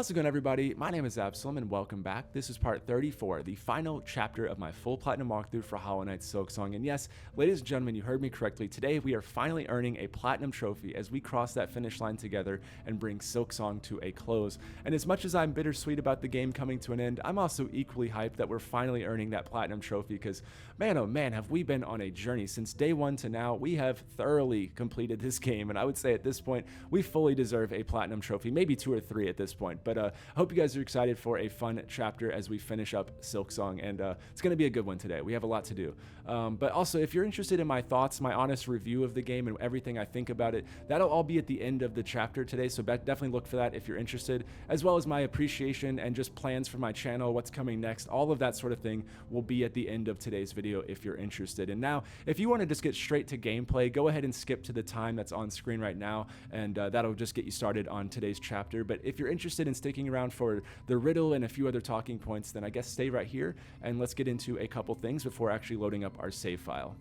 How's it going, everybody? My name is Absoulem and welcome back. This is part 34, the final chapter of my full platinum walkthrough for Hollow Knight Silksong. And yes, ladies and gentlemen, you heard me correctly. Today we are finally earning a platinum trophy as we cross that finish line together and bring Silksong to a close. And as much as I'm bittersweet about the game coming to an end, I'm also equally hyped that we're finally earning that platinum trophy because, man, oh man, have we been on a journey. Since day one to now, we have thoroughly completed this game. And I would say at this point, we fully deserve a platinum trophy, maybe 2 or 3 at this point. But I hope you guys are excited for a fun chapter as we finish up Silksong, and it's going to be a good one today. We have a lot to do. But also, if you're interested in my thoughts, my honest review of the game and everything I think about it, that'll all be at the end of the chapter today, so definitely look for that if you're interested, as well as my appreciation and just plans for my channel, what's coming next, all of that sort of thing will be at the end of today's video if you're interested. And now, if you want to just get straight to gameplay, go ahead and skip to the time that's on screen right now, and that'll just get you started on today's chapter. But if you're interested in sticking around for the riddle and a few other talking points, then I guess stay right here and let's get into a couple things before actually loading up our save file.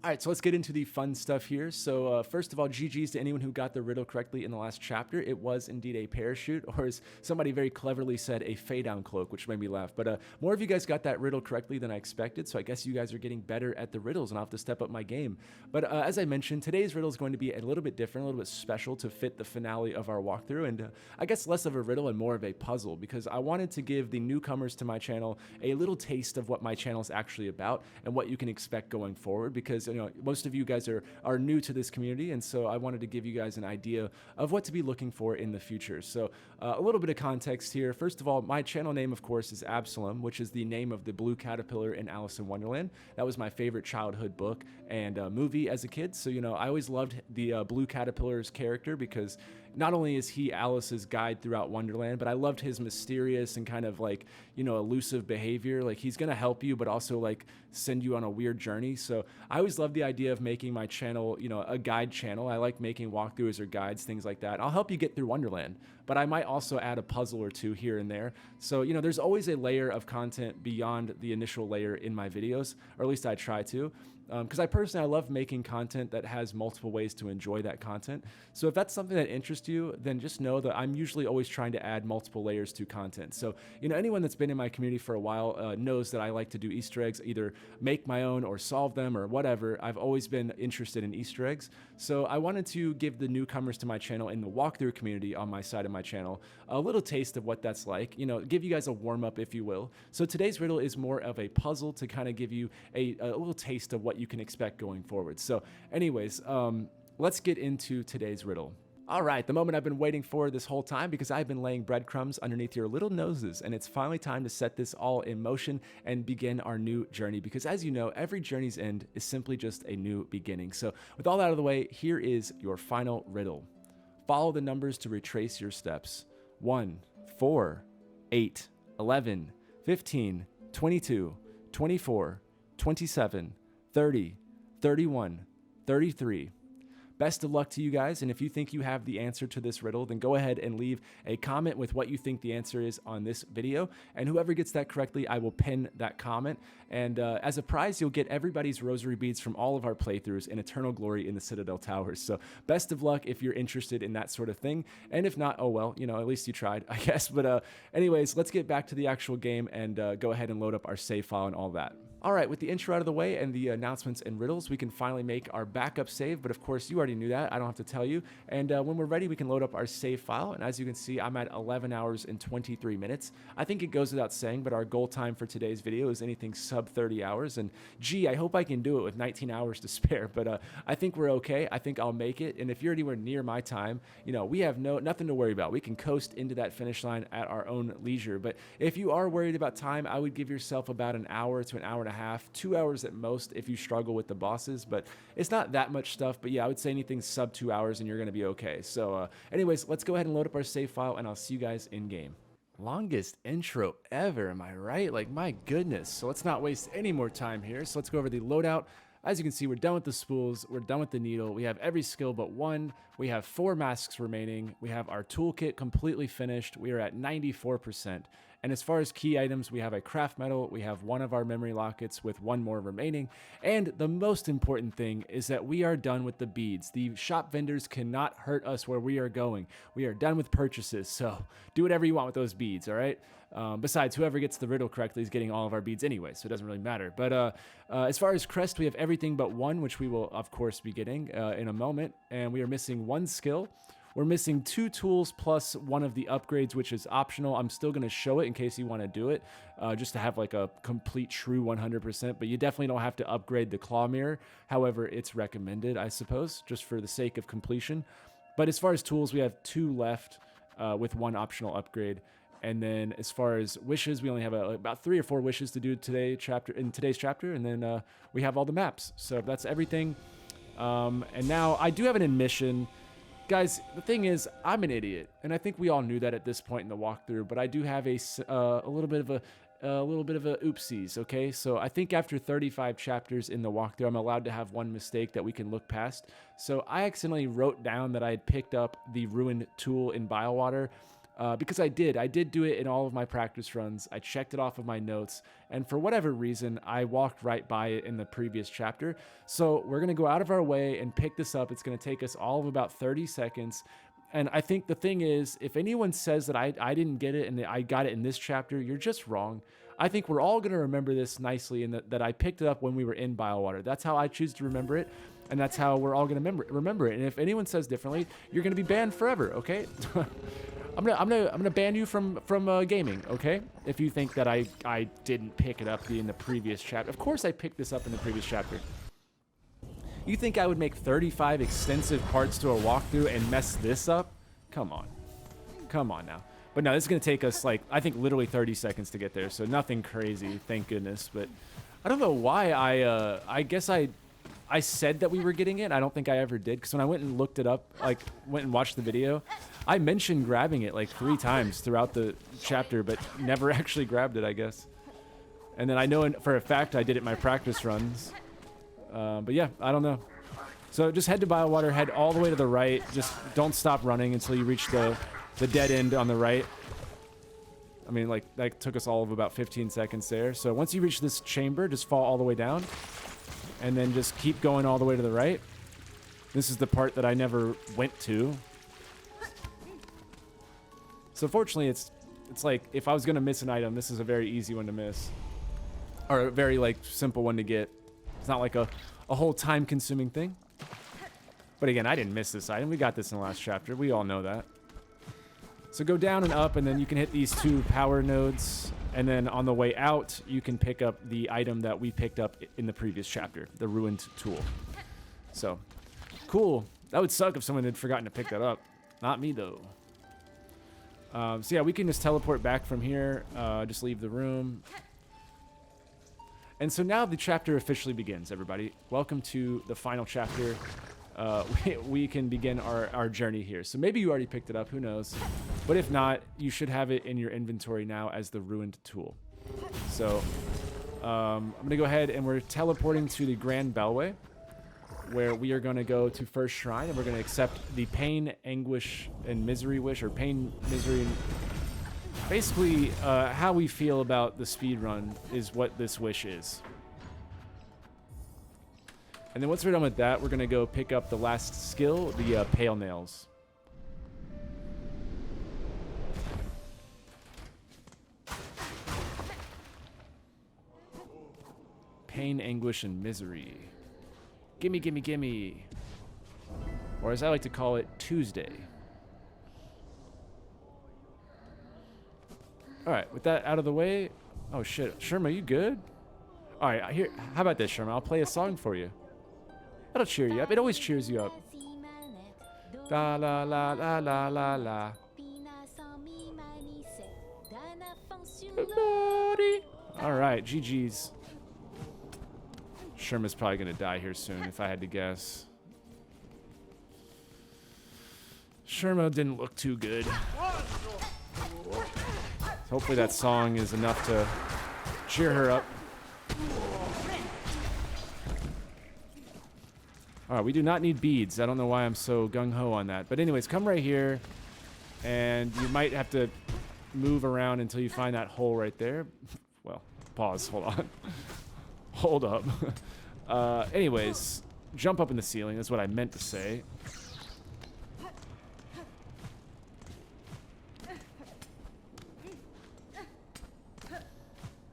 Alright, so let's get into the fun stuff here. So first of all, GG's to anyone who got the riddle correctly in the last chapter. It was indeed a parachute, or as somebody very cleverly said, a fade-down cloak, which made me laugh. But more of you guys got that riddle correctly than I expected, so I guess you guys are getting better at the riddles, and I'll have to step up my game. But as I mentioned, today's riddle is going to be a little bit different, a little bit special to fit the finale of our walkthrough, and I guess less of a riddle and more of a puzzle, because I wanted to give the newcomers to my channel a little taste of what my channel is actually about and what you can expect going forward, because, you know, most of you guys are new to this community, and so I wanted to give you guys an idea of what to be looking for in the future. So a little bit of context here. First of all, my channel name, of course, is Absoulem, which is the name of the blue caterpillar in Alice in Wonderland. That was my favorite childhood book and movie as a kid. So, you know, I always loved the blue caterpillar's character because not only is he Alice's guide throughout Wonderland, but I loved his mysterious and kind of like, you know, elusive behavior. Like, he's going to help you, but also like send you on a weird journey. So I always loved the idea of making my channel, you know, a guide channel. I like making walkthroughs or guides, things like that. I'll help you get through Wonderland, but I might also add a puzzle or two here and there. So, you know, there's always a layer of content beyond the initial layer in my videos, or at least I try to. Because I love making content that has multiple ways to enjoy that content. So if that's something that interests you, then just know that I'm usually always trying to add multiple layers to content. So, you know, anyone that's been in my community for a while knows that I like to do Easter eggs, either make my own or solve them or whatever. I've always been interested in Easter eggs. So I wanted to give the newcomers to my channel in the walkthrough community on my side of my channel a little taste of what that's like, you know, give you guys a warm up, if you will. So today's riddle is more of a puzzle to kind of give you a little taste of what you can expect going forward. So anyways, let's get into today's riddle. All right, the moment I've been waiting for this whole time, because I've been laying breadcrumbs underneath your little noses, and it's finally time to set this all in motion and begin our new journey, because as you know, every journey's end is simply just a new beginning. So with all that out of the way, here is your final riddle. Follow the numbers to retrace your steps. 1, 4, 8, 11, 15, 22, 24, 27, 30, 31, 33. Best of luck to you guys, and if you think you have the answer to this riddle, then go ahead and leave a comment with what you think the answer is on this video, and whoever gets that correctly, I will pin that comment, and as a prize, you'll get everybody's rosary beads from all of our playthroughs in Eternal Glory in the Citadel Towers. So best of luck if you're interested in that sort of thing, and if not, oh well, you know, at least you tried, I guess. But anyways, let's get back to the actual game and go ahead and load up our save file and all that. All right, with the intro out of the way and the announcements and riddles, we can finally make our backup save, but of course you already knew that, I don't have to tell you. And when we're ready, we can load up our save file, and as you can see, I'm at 11 hours and 23 minutes. I think it goes without saying, but our goal time for today's video is anything sub 30 hours, and gee, I hope I can do it with 19 hours to spare, but I think we're okay. I think I'll make it, and if you're anywhere near my time, you know, we have nothing to worry about. We can coast into that finish line at our own leisure, but if you are worried about time, I would give yourself about an hour to an hour and a half, 2 hours at most if you struggle with the bosses, but it's not that much stuff. But yeah, I would say anything sub 2 hours and you're going to be okay. So anyways, let's go ahead and load up our save file, and I'll see you guys in game. Longest intro ever, am I right? Like, my goodness. So let's not waste any more time here. So let's go over the loadout. As you can see, we're done with the spools, we're done with the needle, we have every skill but one, we have 4 masks remaining, we have our toolkit completely finished, we are at 94%, And as far as key items, we have a craft medal, we have one of our memory lockets with one more remaining, and the most important thing is that we are done with the beads. The shop vendors cannot hurt us where we are going. We are done with purchases, so do whatever you want with those beads, all right? Besides, whoever gets the riddle correctly is getting all of our beads anyway, so it doesn't really matter. But as far as crest, we have everything but one, which we will, of course, be getting in a moment. And we are missing one skill. We're missing 2 tools plus one of the upgrades, which is optional. I'm still going to show it in case you want to do it, just to have like a complete true 100%. But you definitely don't have to upgrade the claw mirror. However, it's recommended, I suppose, just for the sake of completion. But as far as tools, we have 2 left with 1 optional upgrade. And then as far as wishes, we only have about 3 or 4 wishes to do in today's chapter. And then we have all the maps. So that's everything. And now I do have an admission. Guys, the thing is, I'm an idiot. And I think we all knew that at this point in the walkthrough. But I do have a little bit of a oopsies, okay? So I think after 35 chapters in the walkthrough, I'm allowed to have one mistake that we can look past. So I accidentally wrote down that I had picked up the ruined tool in Bylewater. Because I did do it in all of my practice runs. I checked it off of my notes, and for whatever reason, I walked right by it in the previous chapter. So we're going to go out of our way and pick this up. It's going to take us all of about 30 seconds. And I think the thing is, if anyone says that I didn't get it and that I got it in this chapter, you're just wrong. I think we're all going to remember this nicely, and that I picked it up when we were in Bylewater. That's how I choose to remember it, and that's how we're all going to remember it. And if anyone says differently, you're going to be banned forever, okay? I'm gonna ban you from gaming, okay? If you think that I didn't pick it up in the previous chapter. Of course I picked this up in the previous chapter. You think I would make 35 extensive parts to a walkthrough and mess this up? Come on. Come on now. But no, this is gonna take us like, I think literally 30 seconds to get there, so nothing crazy, thank goodness. But I don't know why I guess I said that we were getting it. I don't think I ever did, because when I went and looked it up, like went and watched the video, I mentioned grabbing it like 3 times throughout the chapter, but never actually grabbed it, I guess. And then I know for a fact I did it in my practice runs. But yeah, I don't know. So just head to Bylewater, head all the way to the right. Just don't stop running until you reach the dead end on the right. I mean, like, that took us all of about 15 seconds there. So once you reach this chamber, just fall all the way down. And then just keep going all the way to the right. This is the part that I never went to. So fortunately, it's like, if I was going to miss an item, this is a very easy one to miss. Or a very, like, simple one to get. It's not like a whole time-consuming thing. But again, I didn't miss this item. We got this in the last chapter. We all know that. So go down and up, and then you can hit these 2 power nodes. And then on the way out, you can pick up the item that we picked up in the previous chapter, the ruined tool. So, cool. That would suck if someone had forgotten to pick that up. Not me, though. So yeah, we can just teleport back from here, just leave the room. And so now the chapter officially begins, everybody. Welcome to the final chapter. We can begin our journey here. So maybe you already picked it up, who knows. But if not, you should have it in your inventory now as the ruined tool. So I'm going to go ahead and we're teleporting to the Grand Bellway, where we are going to go to First Shrine, and we're going to accept the pain, anguish, and misery wish, or pain, misery, and basically how we feel about the speedrun is what this wish is. And then once we're done with that, we're going to go pick up the last skill, the Pale Nails. Pain, anguish, and misery. Gimme, gimme, gimme. Or as I like to call it, Tuesday. Alright, with that out of the way... Oh shit, Sherma, you good? Alright, here, how about this, Sherma? I'll play a song for you. That'll cheer you up. It always cheers you up. La la la la la la la. Alright, GG's. Sherma's probably going to die here soon, if I had to guess. Sherma didn't look too good. Hopefully that song is enough to cheer her up. Alright, we do not need beads. I don't know why I'm so gung-ho on that. But anyways, come right here. And you might have to move around until you find that hole right there. Well, pause, hold on. Hold up. Anyways, jump up in the ceiling, that's what I meant to say.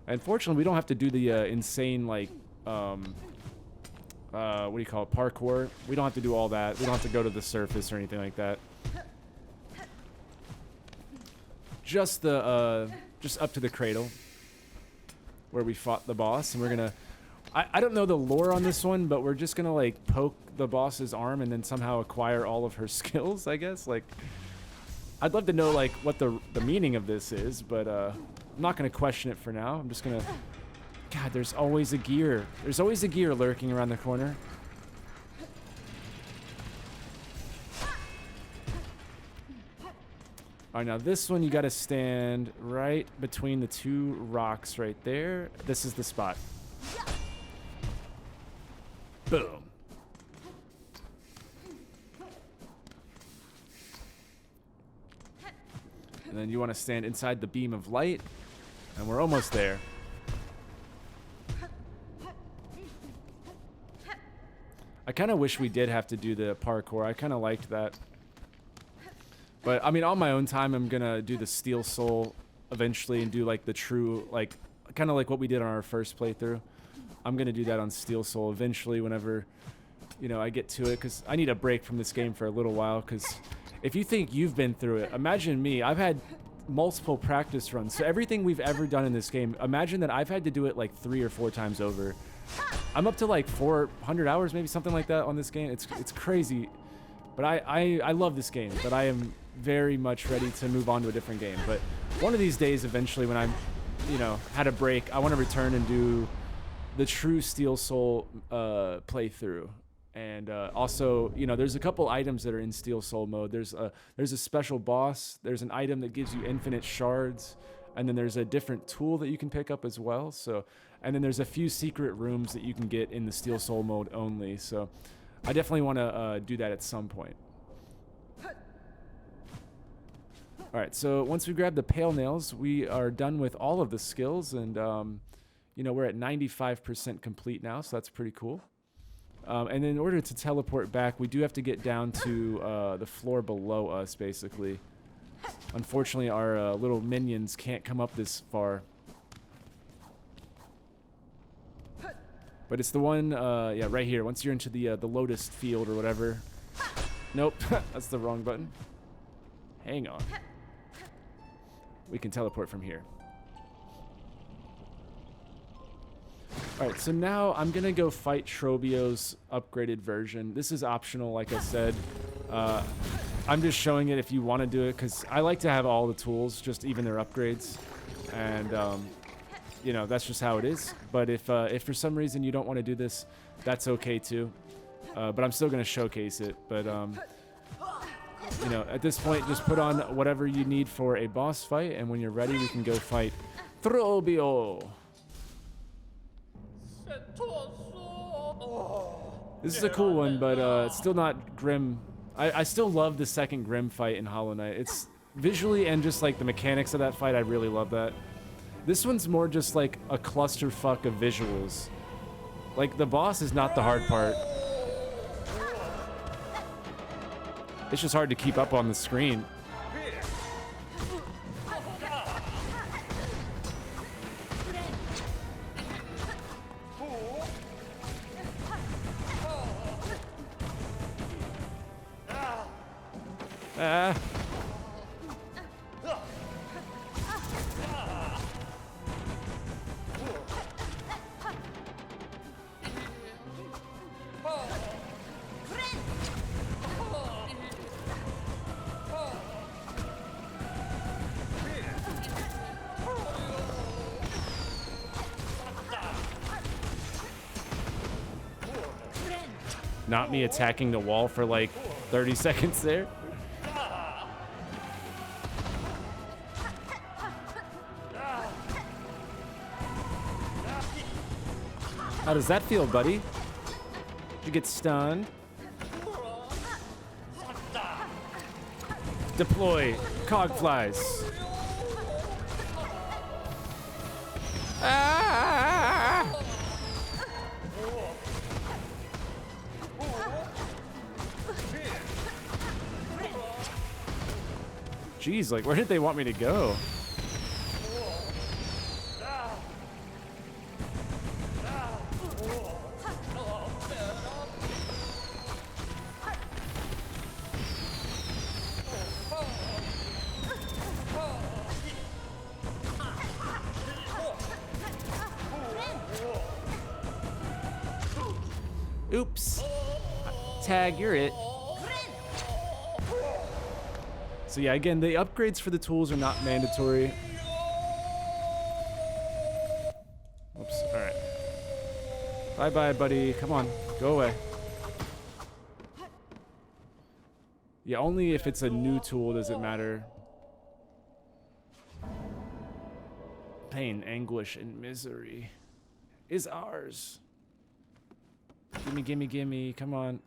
Unfortunately, we don't have to do the insane, like, what do you call it, parkour. We don't have to do all that. We don't have to go to the surface or anything like that. Just the, just up to the cradle where we fought the boss, and we're gonna, I don't know the lore on this one, but we're just gonna, like, poke the boss's arm and then somehow acquire all of her skills, I guess. Like, I'd love to know, like, what the meaning of this is, but, I'm not going to question it for now. I'm just going to... God, there's always a gear. There's always a gear lurking around the corner. Alright, now this one you got to stand right between the two rocks right there. This is the spot. Boom. And then you want to stand inside the beam of light. And we're almost there. I kind of wish we did have to do the parkour. I kind of liked that. But, I mean, on my own time, I'm going to do the Steel Soul eventually and do, like, the true, like, kind of like what we did on our first playthrough. I'm going to do that on Steel Soul eventually whenever, you know, I get to it. Because I need a break from this game for a little while. Because if you think you've been through it, imagine me. I've had multiple practice runs. So everything we've ever done in this game, imagine that I've had to do it like 3 or 4 times over. I'm up to like 400 hours, maybe something like that on this game. It's crazy. But I love this game, but I am very much ready to move on to a different game. But one of these days, eventually, when I'm, you know, had a break, I want to return and do the true Steel Soul playthrough. And also, you know, there's a couple items that are in Steel Soul mode. There's a special boss. There's an item that gives you infinite shards. And then there's a different tool that you can pick up as well. So, and then there's a few secret rooms that you can get in the Steel Soul mode only. So I definitely want to do that at some point. All right, so once we grab the pale nails, we are done with all of the skills. And, you know, we're at 95% complete now, so that's pretty cool. And in order to teleport back, we do have to get down to the floor below us, basically. Unfortunately, our little minions can't come up this far. But it's the one, yeah, right here. Once you're into the Lotus Field or whatever. Nope, that's the wrong button. Hang on. We can teleport from here. Alright, so now I'm going to go fight Trobio's upgraded version. This is optional, like I said. I'm just showing it if you want to do it, because I like to have all the tools, just even their upgrades. And, you know, that's just how it is. But if for some reason you don't want to do this, that's okay too. But I'm still going to showcase it. But, you know, at this point, just put on whatever you need for a boss fight, and when you're ready, we can go fight Trobio. This is a cool one, but it's still not grim. I still love the second grim fight in Hollow Knight. It's visually and just like the mechanics of that fight, I really love that. This one's more just like a clusterfuck of visuals. Like, the boss is not the hard part. It's just hard to keep up on the screen. Not me attacking the wall for like 30 seconds there. How does that feel, buddy? Did you get stunned? Deploy cogflies. Jeez, like, where did they want me to go? Oops. Tag, you're it. So yeah, again, the upgrades for the tools are not mandatory. Oops, alright. Bye-bye, buddy. Come on, go away. Yeah, only if it's a new tool does it matter. Pain, anguish, and misery is ours. Gimme, gimme, gimme. Come on.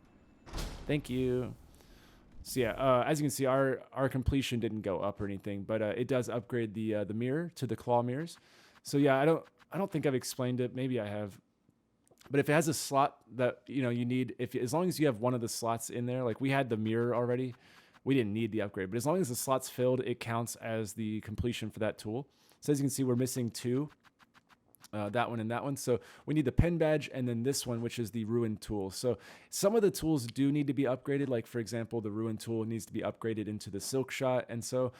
Thank you. So yeah, as you can see, our completion didn't go up or anything, but it does upgrade the mirror to the claw mirrors. So yeah, I don't think I've explained it. Maybe I have. But if it has a slot that you need, as long as you have one of the slots in there, like we had the mirror already, we didn't need the upgrade. But as long as the slot's filled, it counts as the completion for that tool. So as you can see, we're missing 2. That one and that one. So we need the pen badge and then this one, which is the ruin tool. So some of the tools do need to be upgraded. Like for example, the ruin tool needs to be upgraded into the silk shot. And so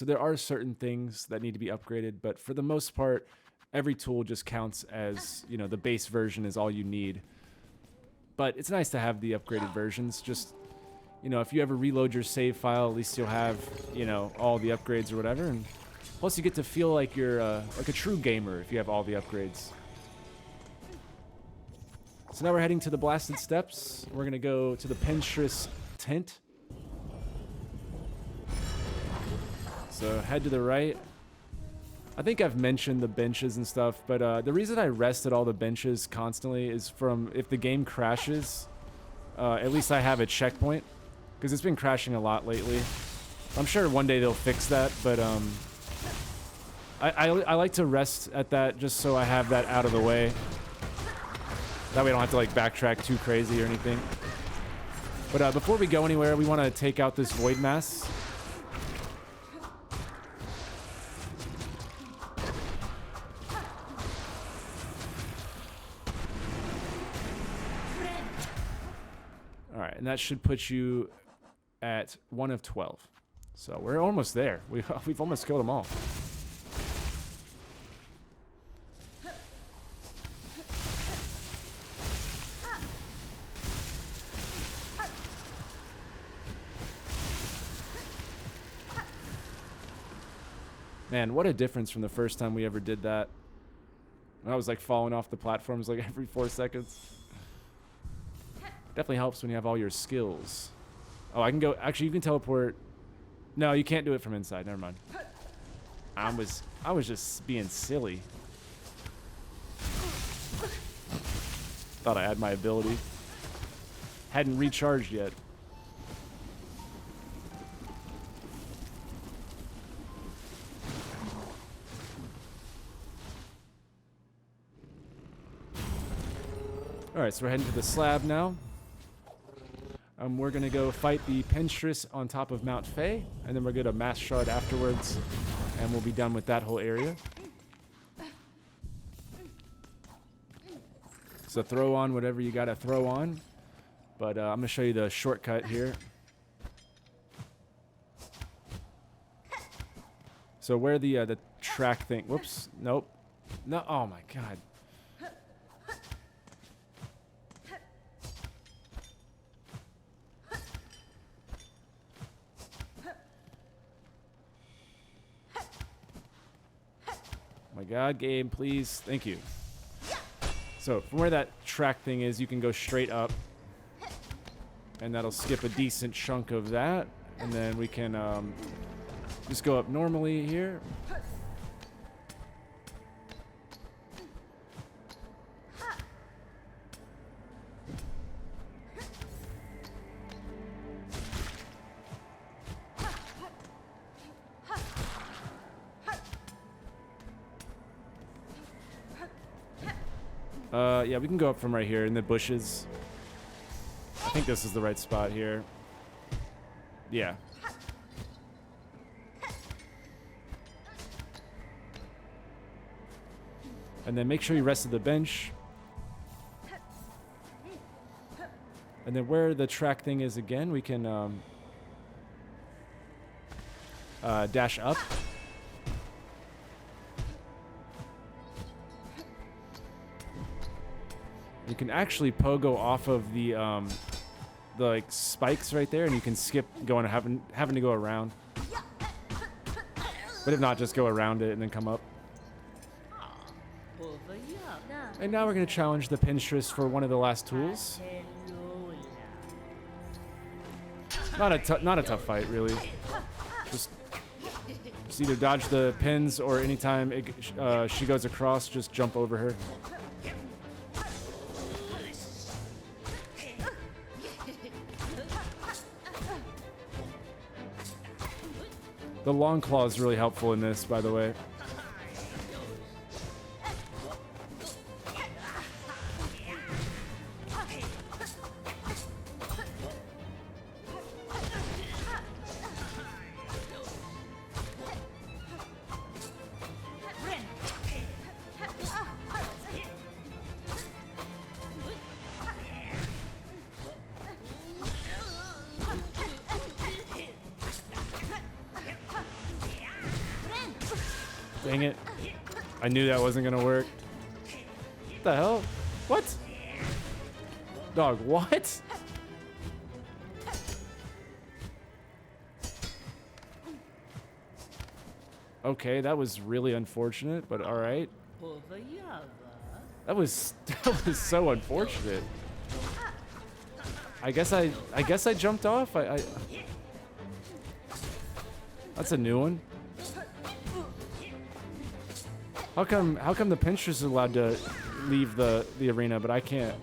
there are certain things that need to be upgraded, but for the most part, every tool just counts as, the base version is all you need. But it's nice to have the upgraded versions. Just, if you ever reload your save file, at least you'll have, all the upgrades or whatever. And plus, you get to feel like you're like a true gamer if you have all the upgrades. So now we're heading to the Blasted Steps. We're going to go to the penstress tent. So head to the right. I think I've mentioned the benches and stuff, but the reason I rested all the benches constantly is from if the game crashes, at least I have a checkpoint, because it's been crashing a lot lately. I'm sure one day they'll fix that, but I like to rest at that just so I have that out of the way. That way I don't have to like backtrack too crazy or anything. But before we go anywhere, we want to take out this void mass. Alright, and that should put you at 1 of 12. So we're almost there. We've almost killed them all. Man, what a difference from the first time we ever did that. I was like falling off the platforms like every 4 seconds. Definitely helps when you have all your skills. Oh, I can go. Actually, you can teleport. No, you can't do it from inside. Never mind. I was just being silly. Thought I had my ability. Hadn't recharged yet. Alright, so we're heading to the slab now. We're going to go fight the penstress on top of Mount Fae, and then we're going to Mass Shard afterwards, and we'll be done with that whole area. So throw on whatever you got to throw on, but I'm going to show you the shortcut here. So where the track thing, whoops, nope. No, oh my god. My god, game, please. Thank you. So, from where that track thing is, you can go straight up. And that'll skip a decent chunk of that. And then we can just go up normally here. Yeah, we can go up from right here in the bushes. I think this is the right spot here. Yeah. And then make sure you rest at the bench. And then where the track thing is again, we can dash up. You can actually pogo off of the like spikes right there, and you can skip going having to go around. But if not, just go around it and then come up. And now we're gonna challenge the penstress for one of the last tools. Not a tough fight, really. Just either dodge the pins, or anytime she goes across, just jump over her. The long claw is really helpful in this, by the way. Dang it. I knew that wasn't gonna work. What the hell? What? Dog, what? Okay, that was really unfortunate, but alright. That was so unfortunate. I guess I jumped off. That's a new one. How come the penstress is allowed to leave the arena, but I can't?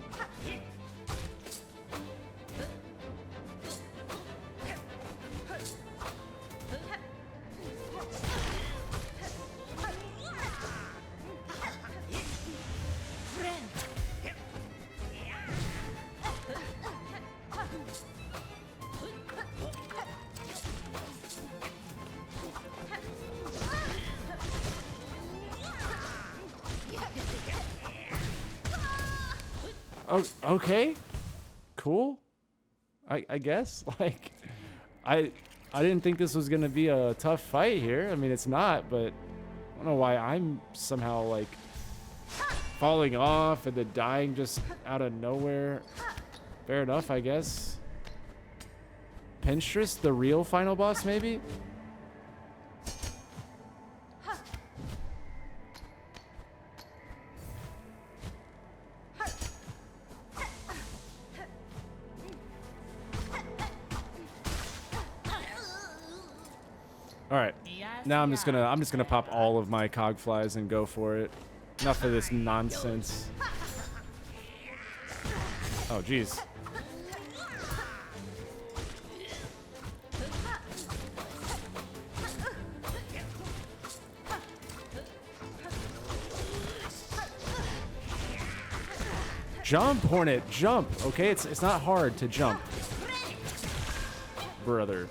Oh, okay, cool. I guess, like, I didn't think this was gonna be a tough fight here. I mean, it's not, but I don't know why I'm somehow like falling off and then dying just out of nowhere. Fair enough, I guess. Penstress, the real final boss, maybe? All right, now I'm just gonna pop all of my cog flies and go for it. Enough of this nonsense. Oh, jeez. Jump, Hornet, jump. Okay, it's not hard to jump, brother.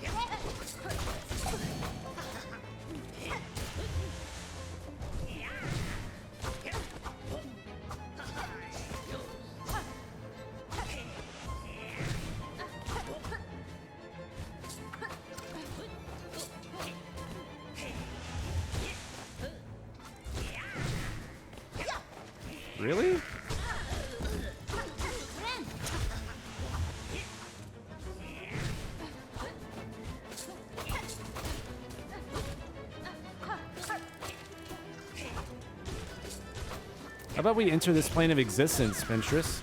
Really? How about we enter this plane of existence, penstress?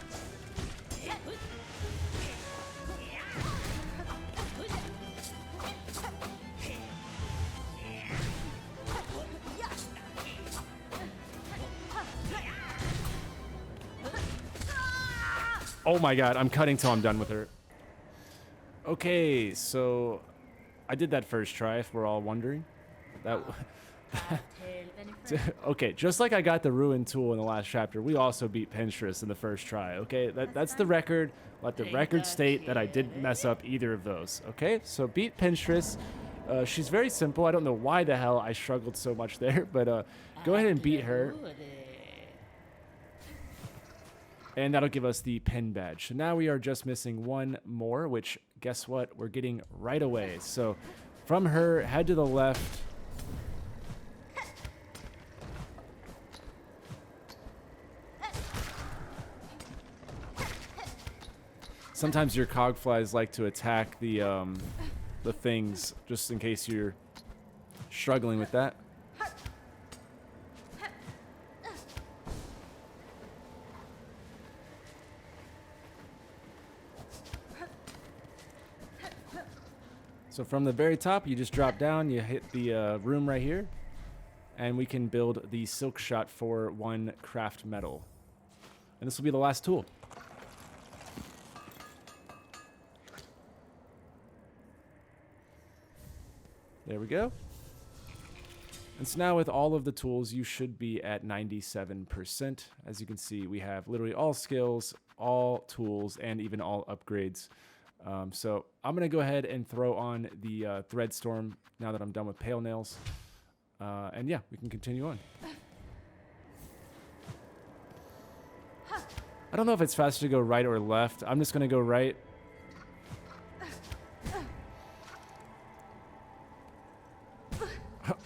Oh my god, I'm cutting till I'm done with her. Okay, so I did that first try, if we're all wondering. That okay, just like I got the ruin tool in the last chapter, we also beat penstress in the first try, okay? That's the record. Let the record state that I didn't mess up either of those, okay? So beat penstress. She's very simple. I don't know why the hell I struggled so much there, but go ahead and beat her. And that'll give us the pen badge. So now we are just missing one more, which guess what? We're getting right away. So from her, head to the left. Sometimes your cogflies like to attack the things, just in case you're struggling with that. So from the very top, you just drop down, you hit the room right here, and we can build the silk shot for 1 craft metal. And this will be the last tool. There we go. And so now with all of the tools, you should be at 97%. As you can see, we have literally all skills, all tools, and even all upgrades. So I'm going to go ahead and throw on the thread storm now that I'm done with pale nails. And yeah, we can continue on. I don't know if it's faster to go right or left. I'm just going to go right.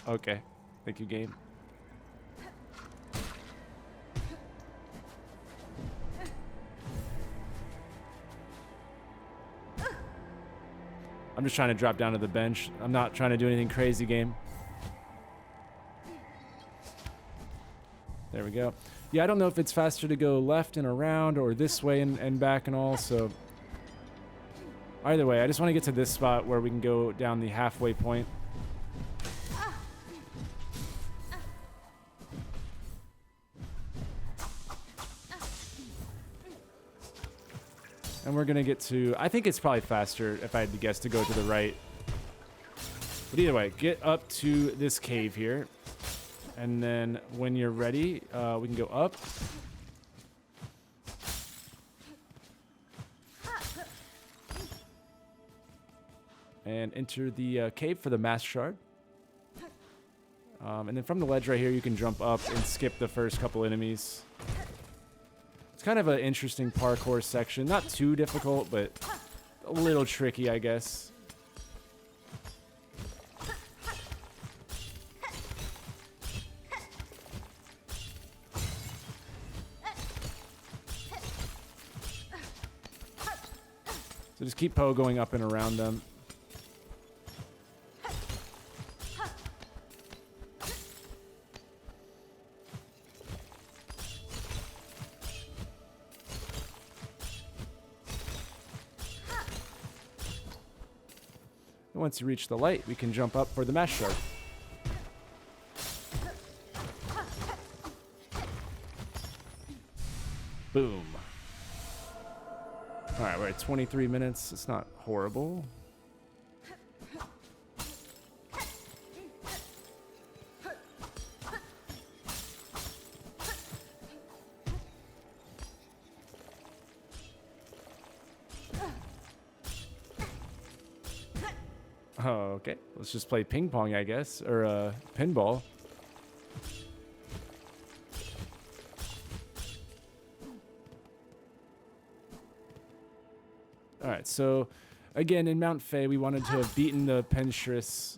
Okay. Thank you, game. I'm just trying to drop down to the bench. I'm not trying to do anything crazy, game. There we go. Yeah, I don't know if it's faster to go left and around or this way and back and all, so... Either way, I just want to get to this spot where we can go down the halfway point. And we're going to get to... I think it's probably faster, if I had to guess, to go to the right. But either way, get up to this cave here. And then when you're ready, we can go up. And enter the cave for the mass shard. And then from the ledge right here, you can jump up and skip the first couple enemies. It's kind of an interesting parkour section. Not too difficult, but a little tricky, I guess. So just keep going up and around them. And once you reach the light, we can jump up for the mass shard. Boom. Alright, we're at 23 minutes. It's not horrible. Oh, okay. Let's just play ping pong, I guess, or pinball. All right, so again, in Mount Fae, we wanted to have beaten the penstress,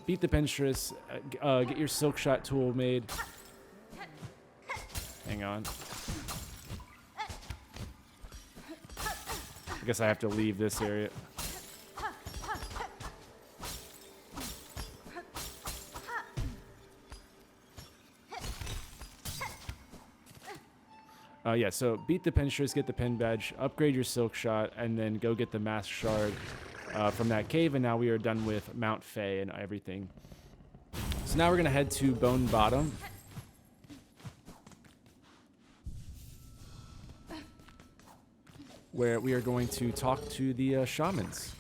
beat the penstress, get your silk shot tool made. Hang on. I guess I have to leave this area. Yeah, so beat the penstress, get the pen badge, upgrade your silk shot, and then go get the mask shard from that cave. And now we are done with Mount Fae and everything. So now we're going to head to Bone Bottom. Where we are going to talk to the shamans.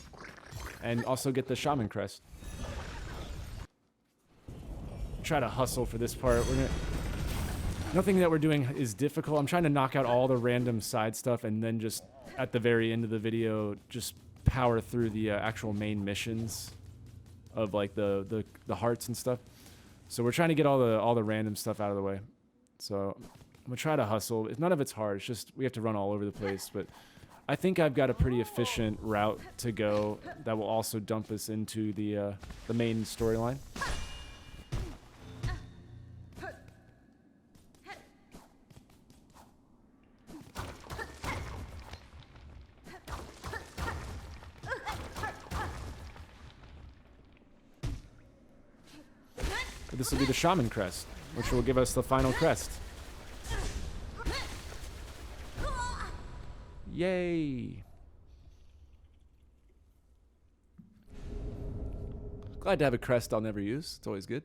And also get the shaman crest. Try to hustle for this part. We're going to... Nothing that we're doing is difficult. I'm trying to knock out all the random side stuff and then just at the very end of the video just power through the actual main missions of like the hearts and stuff. So we're trying to get all the random stuff out of the way. So I'm going to try to hustle. None of it's hard. It's just we have to run all over the place. But I think I've got a pretty efficient route to go that will also dump us into the main storyline. But this will be the shaman crest, which will give us the final crest. Yay! Glad to have a crest I'll never use. It's always good.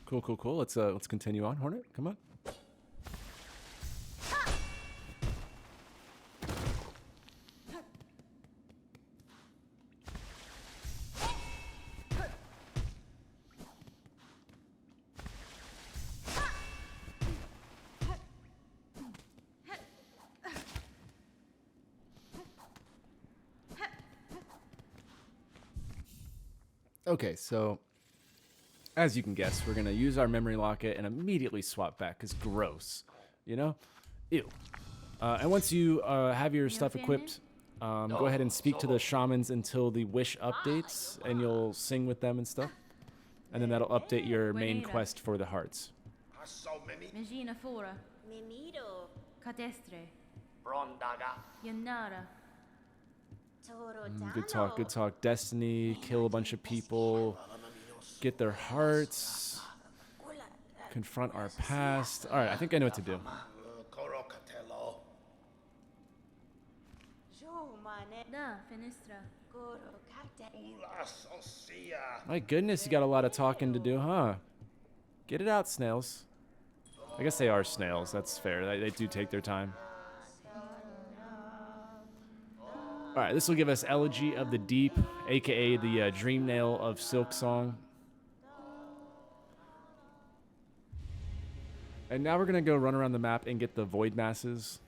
Cool, cool, cool. Let's continue on. Hornet, come on. Okay, so as you can guess, we're gonna use our memory locket and immediately swap back, because gross, you know? Ew. And once you have your stuff equipped, go ahead and speak to the shamans until the wish updates, and you'll sing with them and stuff. And then that'll update your main quest for the hearts. Good talk, good talk. Destiny, kill a bunch of people, get their hearts, confront our past. All right, I think I know what to do. My goodness, you got a lot of talking to do, huh? Get it out, snails. I guess they are snails. That's fair. They do take their time. All right, this will give us Elegy of the Deep, a.k.a. the Dream Nail of Silksong. And now we're going to go run around the map and get the Void Masses.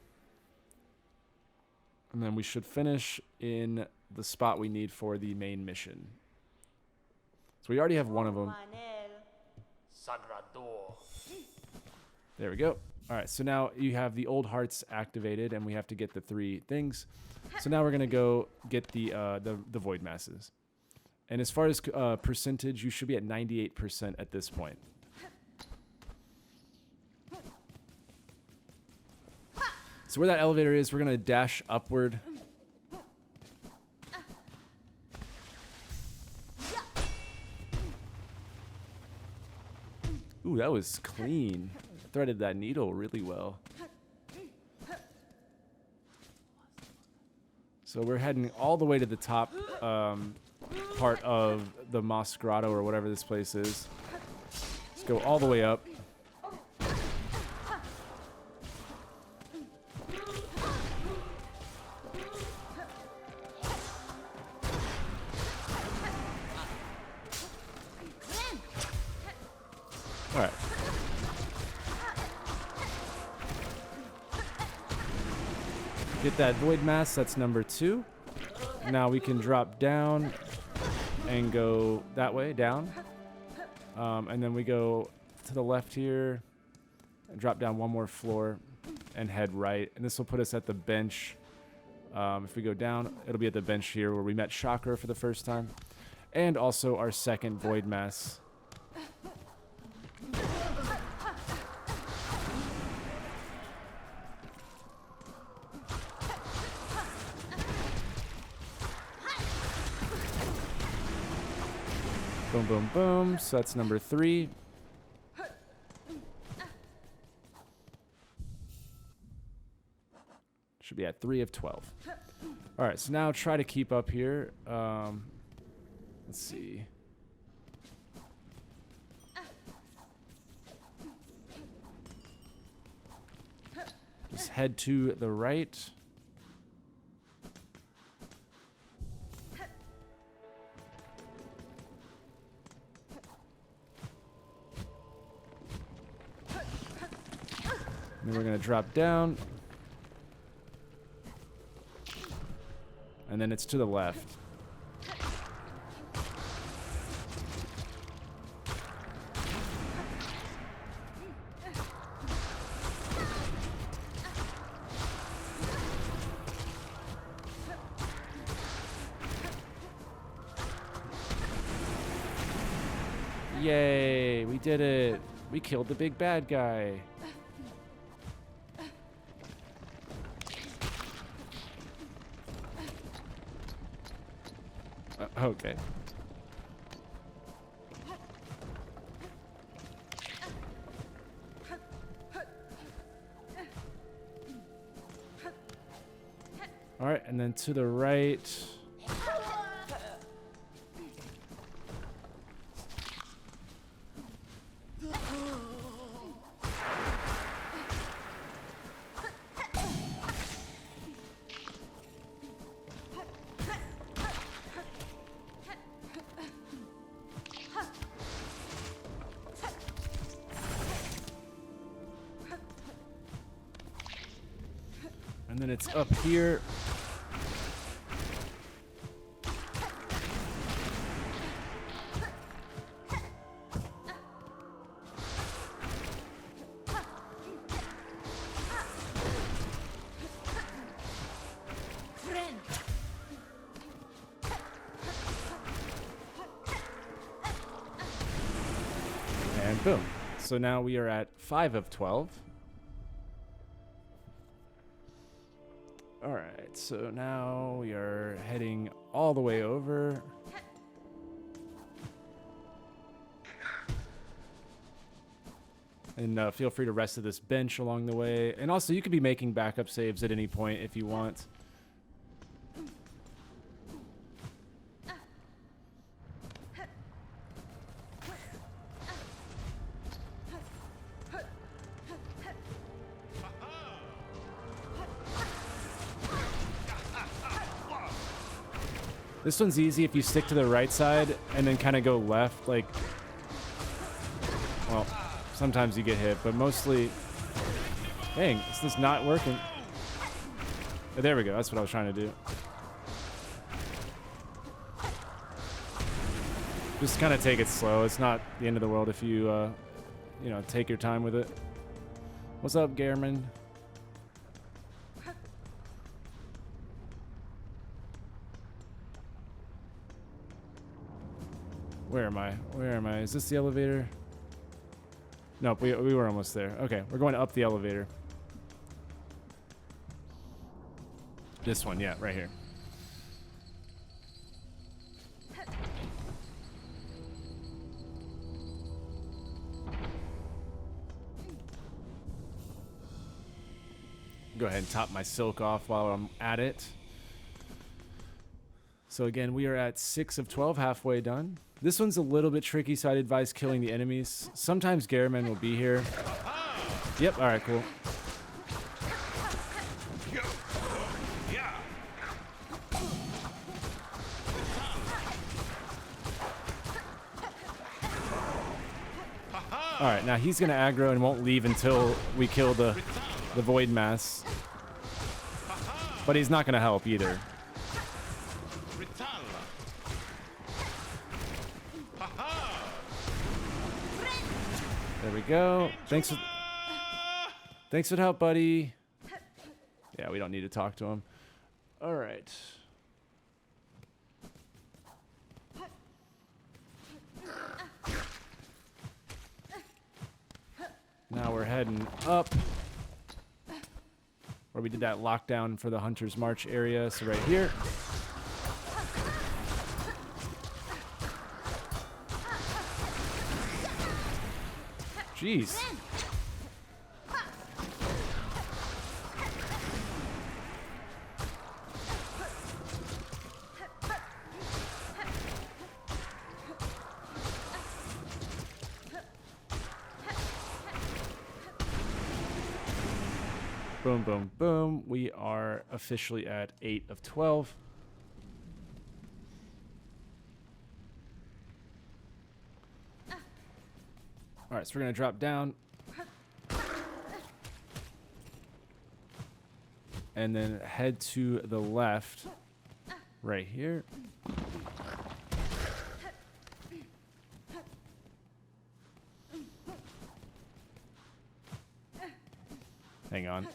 And then we should finish in the spot we need for the main mission. So we already have one of them. There we go. All right, so now you have the old hearts activated, and we have to get the 3 things. So now we're going to go get the Void Masses. And as far as percentage, you should be at 98% at this point. So where that elevator is, we're going to dash upward. Ooh, that was clean. Threaded that needle really well. So we're heading all the way to the top part of the Moss Grotto or whatever this place is. Let's go all the way up. All right. Get that Void Mass, that's number 2. Now we can drop down and go that way, down. And then we go to the left here and drop down one more floor and head right. And this will put us at the bench. If we go down, it'll be at the bench here where we met Chakra for the first time. And also our second Void Mass. Boom, boom, boom. So that's number 3. Should be at 3 of 12. All right, so now try to keep up here. Let's see. Just head to the right. Then we're going to drop down. And then it's to the left. Yay, we did it. We killed the big bad guy. Okay. All right, and then to the right. And then it's up here. And boom. So now we are at 5 of 12. All right, so now we are heading all the way over. And feel free to rest at this bench along the way. And also, you could be making backup saves at any point if you want. This one's easy if you stick to the right side and then kind of go left. Like, well, sometimes you get hit, but mostly... Dang, this is not working. Oh, there we go. That's what I was trying to do. Just kind of take it slow. It's not the end of the world if you, you know, take your time with it. What's up, Gehrman? Where am I? Where am I? Is this the elevator? Nope, we were almost there. Okay, we're going up the elevator. This one, yeah, right here. Go ahead and top my silk off while I'm at it. So again, we are at 6 of 12, halfway done. This one's a little bit tricky, so I'd advise killing the enemies. Sometimes Gehrman will be here. Yep, alright, cool. Alright, now he's gonna aggro and won't leave until we kill the void mass. But he's not gonna help either. There we go. Thanks for the help, buddy. Yeah, we don't need to talk to him. All right. Now we're heading up. Where we did that lockdown for the Hunter's March area. So right here. Jeez. Boom, boom, boom. We are officially at 8 of 12. All right, so we're going to drop down. And then head to the left. right here. Hang on.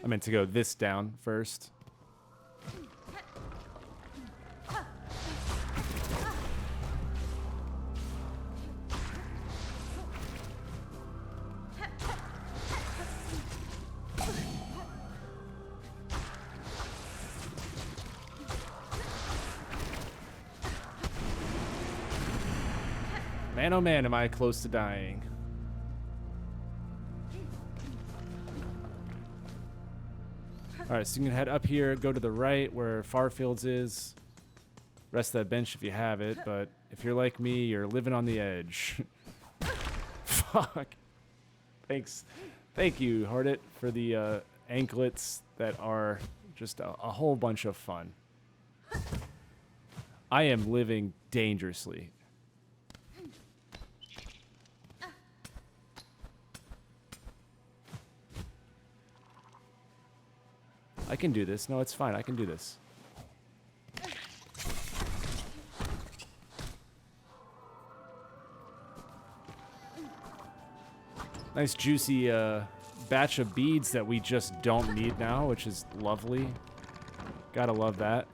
I meant to go this down first. Man, oh man, am I close to dying. Alright, so you can head up here, go to the right where Farfields is. Rest that bench if you have it, but if you're like me, you're living on the edge. Fuck. Thanks. Thank you, Hardit, for the anklets that are just a whole bunch of fun. I am living dangerously. I can do this. No, it's fine. I can do this. Nice juicy batch of beads that we just don't need now, which is lovely. Gotta love that.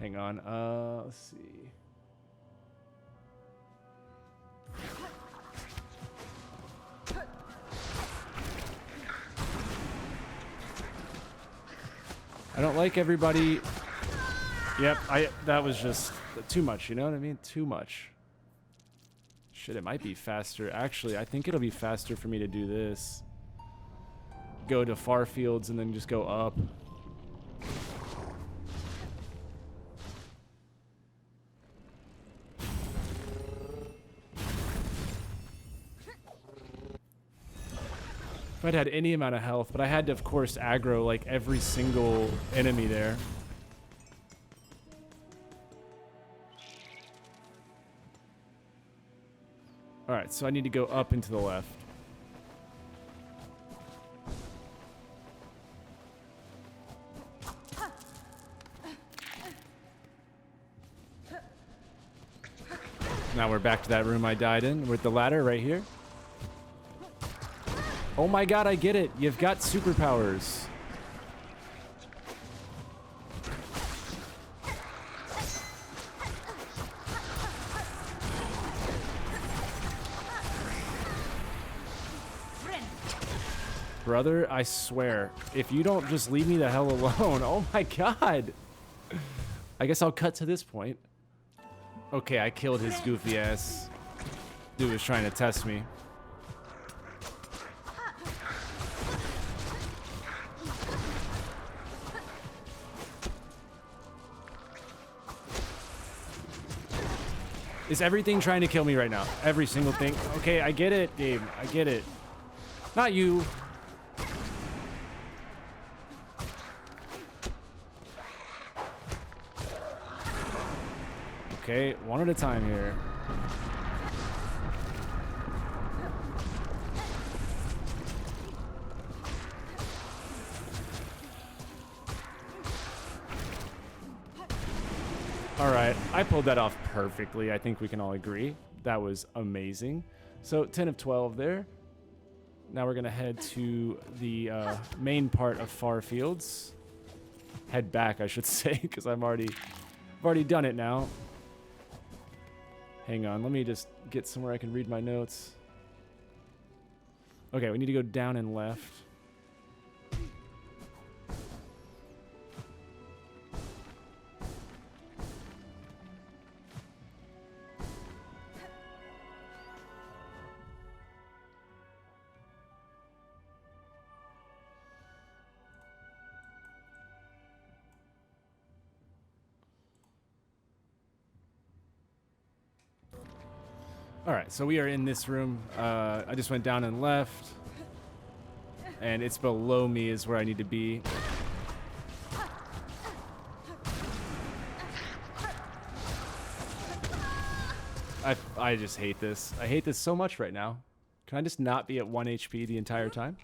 Hang on. Let's see. I don't like everybody. Yep, that was just too much, you know what I mean? Too much. Shit, it might be faster. Actually, I think it'll be faster for me to do this. Go to Farfields and then just go up. If I'd had any amount of health, but I had to, of course, aggro like every single enemy there. Alright, so I need to go up and to the left. Now we're back to that room I died in with the ladder right here. Oh my god, I get it. You've got superpowers. Brother, I swear, if you don't just leave me the hell alone. Oh my god. I guess I'll cut to this point. Okay, I killed his goofy ass. Dude was trying to test me. Is everything trying to kill me right now? Every single thing. Okay, I get it, game. I get it. Not you. Okay, one at a time here. All right, I pulled that off perfectly. I think we can all agree. That was amazing. So 10 of 12 there. Now we're gonna head to the main part of Farfields. Head back, I should say, because I've already done it now. Hang on, let me just get somewhere I can read my notes. Okay, we need to go down and left. All right, so we are in this room. I just went down and left, and it's below me is where I need to be. I just hate this. I hate this so much right now. Can I just not be at 1 HP the entire time?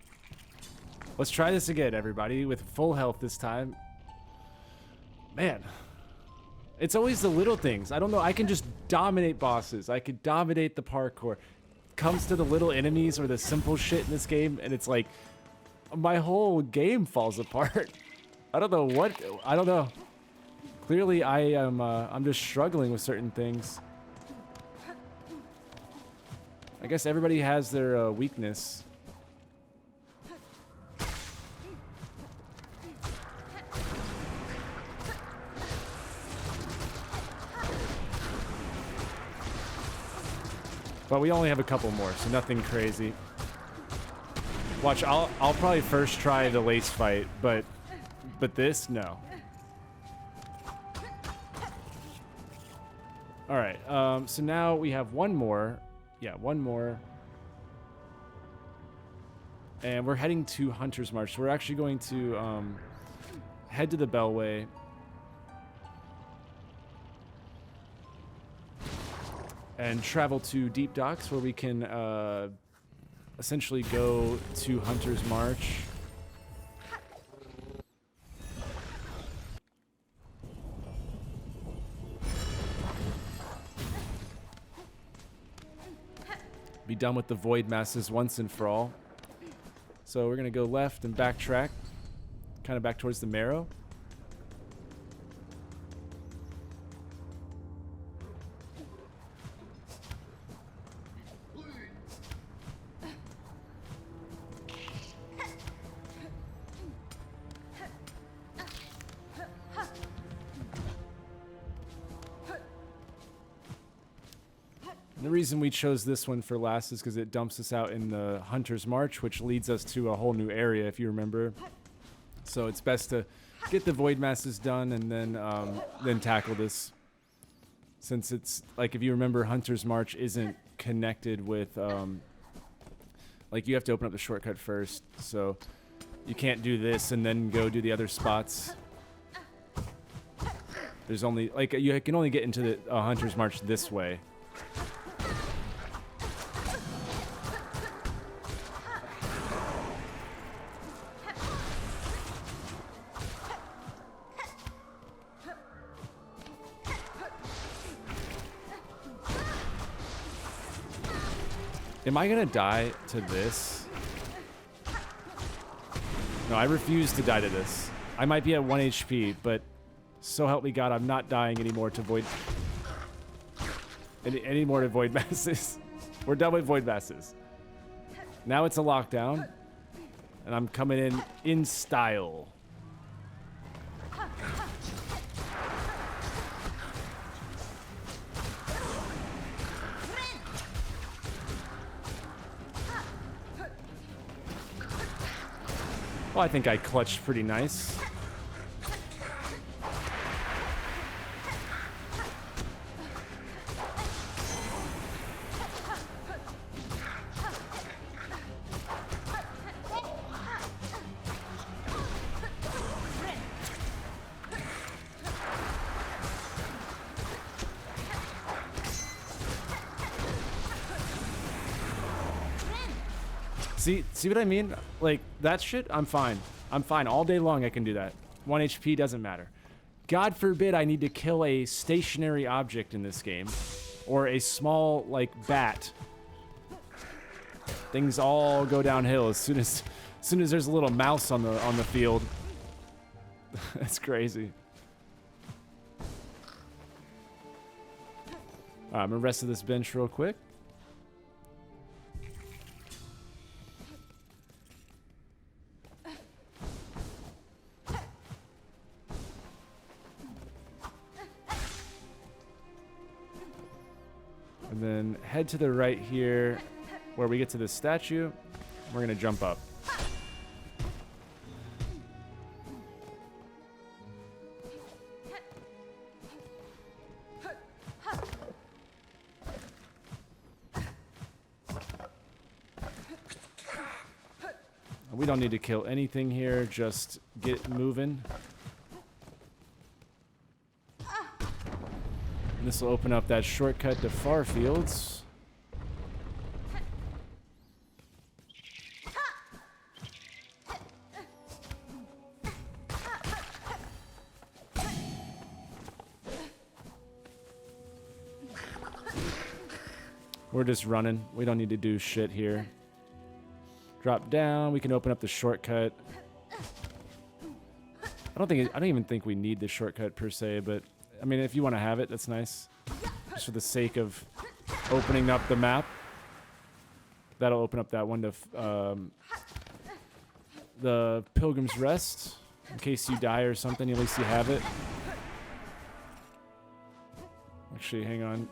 Let's try this again, everybody, with full health this time. Man. It's always the little things. I don't know. I can just dominate bosses. I could dominate the parkour. Comes to the little enemies or the simple shit in this game, and it's like my whole game falls apart. I don't know what. I don't know. Clearly, I'm just struggling with certain things. I guess everybody has their weakness. But we only have a couple more, so nothing crazy. Watch, I'll probably first try the lace fight, but this, no. All right, so now we have one more. Yeah, one more. And we're heading to Hunter's March. So we're actually going to head to the Bellway. And travel to Deep Docks, where we can essentially go to Hunter's March. Be done with the Void Masses once and for all. So we're going to go left and backtrack, kind of back towards the Marrow. The reason we chose this one for last is because it dumps us out in the Hunter's March, which leads us to a whole new area, if you remember. So it's best to get the Void Masses done and then tackle this. Since it's, like, if you remember, Hunter's March isn't connected with, like, you have to open up the shortcut first. So you can't do this and then go do the other spots. There's only, like, you can only get into the Hunter's March this way. Am I gonna die to this? No, I refuse to die to this. I might be at 1 HP, but so help me God, I'm not dying anymore to Void... Any more to Void Masses. We're done with Void Masses. Now it's a lockdown, and I'm coming in style. Well, I think I clutched pretty nice. See what I mean? Like, that shit, I'm fine. I'm fine. All day long I can do that. 1 HP doesn't matter. God forbid I need to kill a stationary object in this game. Or a small, like, bat. Things all go downhill as soon as there's a little mouse on the field. That's crazy. Alright, I'm gonna rest of this bench real quick. And then head to the right here where we get to this statue. We're going to jump up. We don't need to kill anything here, just get moving. This will open up that shortcut to far fields. We're just running. We don't need to do shit here. Drop down. We can open up the shortcut. I don't even think we need the shortcut per se, but I mean, if you want to have it, that's nice. Just for the sake of opening up the map. That'll open up that one to the Pilgrim's Rest. In case you die or something, at least you have it. Actually, hang on.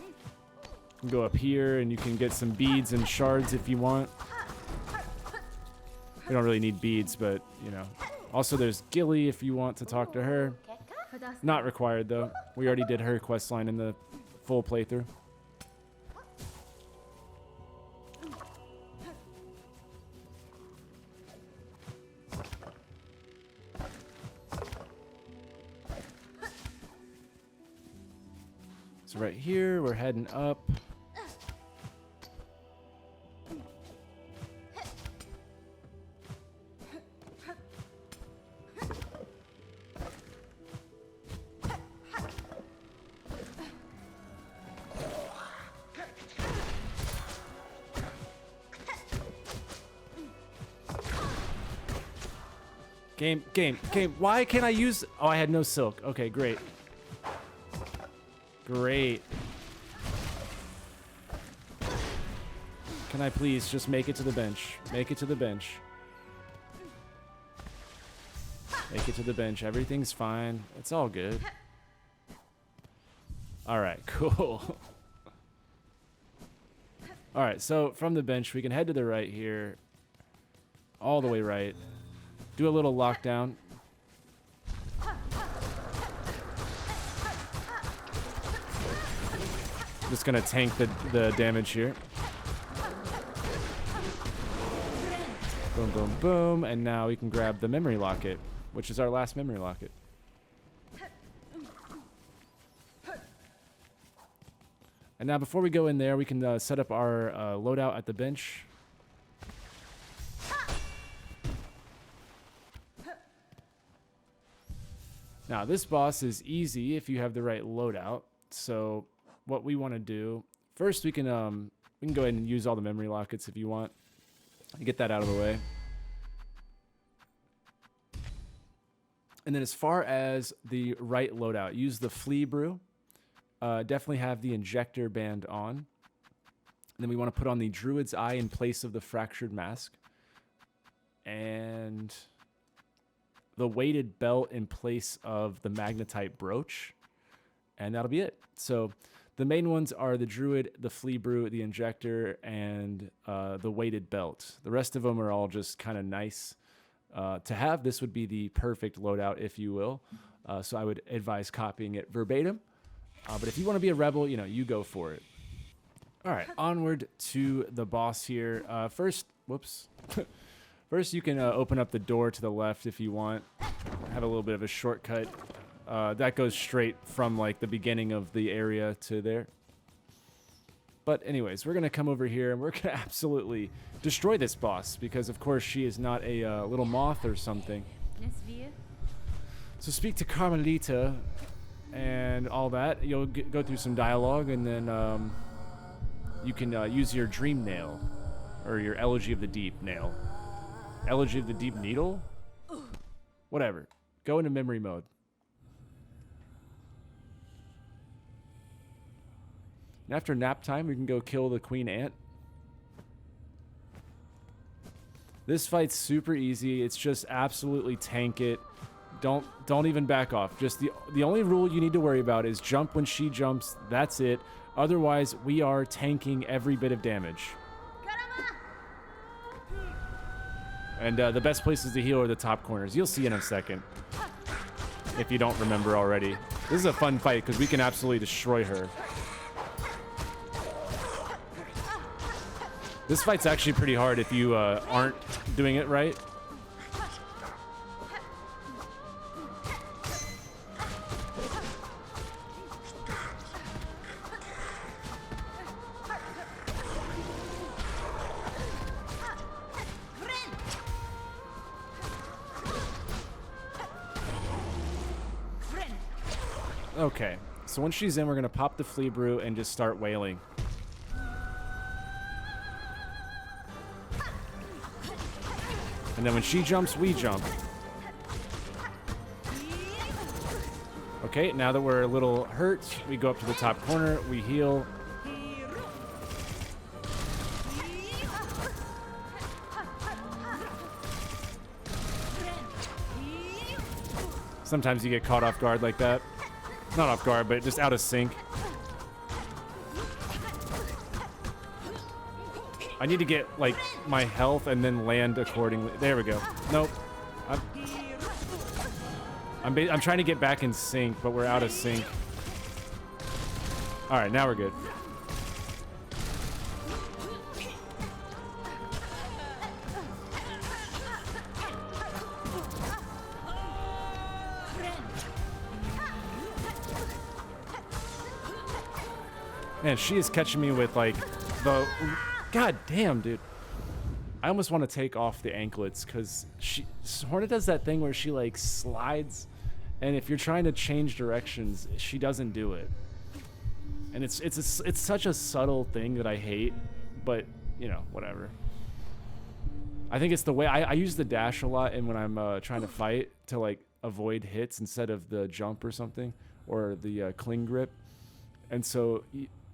You can go up here and you can get some beads and shards if you want. We don't really need beads, but, you know. Also, there's Gilly if you want to talk to her. Not required, though. We already did her questline in the full playthrough. So right here, we're heading up. Game. Why can't I use... Oh, I had no silk. Okay, great. Great. Can I please just make it to the bench? Make it to the bench. Make it to the bench. Everything's fine. It's all good. Alright, cool. Alright, so from the bench, we can head to the right here. All the way right. Do a little lockdown. Just gonna tank the damage here. Boom, boom, boom. And now we can grab the memory locket, which is our last memory locket. And now before we go in there, we can set up our loadout at the bench. Now, this boss is easy if you have the right loadout. So what we want to do, first we can go ahead and use all the memory lockets if you want. Get that out of the way. And then as far as the right loadout, use the flea brew. Definitely have the injector band on. And then we want to put on the druid's eye in place of the fractured mask. And the weighted belt in place of the magnetite brooch, and that'll be it. So the main ones are the druid, the flea brew, the injector, and the weighted belt. The rest of them are all just kind of nice to have. This would be the perfect loadout, if you will. So I would advise copying it verbatim. But if you want to be a rebel, you know, you go for it. All right, onward to the boss here. First, whoops. First, you can open up the door to the left if you want. Have a little bit of a shortcut. That goes straight from like the beginning of the area to there. But anyways, we're going to come over here and we're going to absolutely destroy this boss because, of course, she is not a little moth or something. So speak to Carmelita and all that. You'll go through some dialogue and then you can use your dream nail or your Elegy of the Deep nail. Elegy of the Deep Needle? Whatever. Go into memory mode. And after nap time, we can go kill the queen ant. This fight's super easy. It's just absolutely tank it. Don't even back off. Just the only rule you need to worry about is jump when she jumps. That's it. Otherwise, we are tanking every bit of damage. And the best places to heal are the top corners. You'll see in a second. If you don't remember already. This is a fun fight because we can absolutely destroy her. This fight's actually pretty hard if you aren't doing it right. Okay, so once she's in, we're going to pop the flea brew and just start wailing. And then when she jumps, we jump. Okay, now that we're a little hurt, we go up to the top corner, we heal. Sometimes you get caught off guard like that. Not off guard, but just out of sync. I need to get, like, my health and then land accordingly. There we go. Nope. I'm trying to get back in sync, but we're out of sync. All right, now we're good. Man, she is catching me with, like, the... God damn, dude. I almost want to take off the anklets, because Hornet does that thing where she, like, slides, and if you're trying to change directions, she doesn't do it. And it's such a subtle thing that I hate, but, you know, whatever. I think it's the way... I use the dash a lot, and when I'm trying to fight, to, like, avoid hits instead of the jump or something, or the cling grip. And so...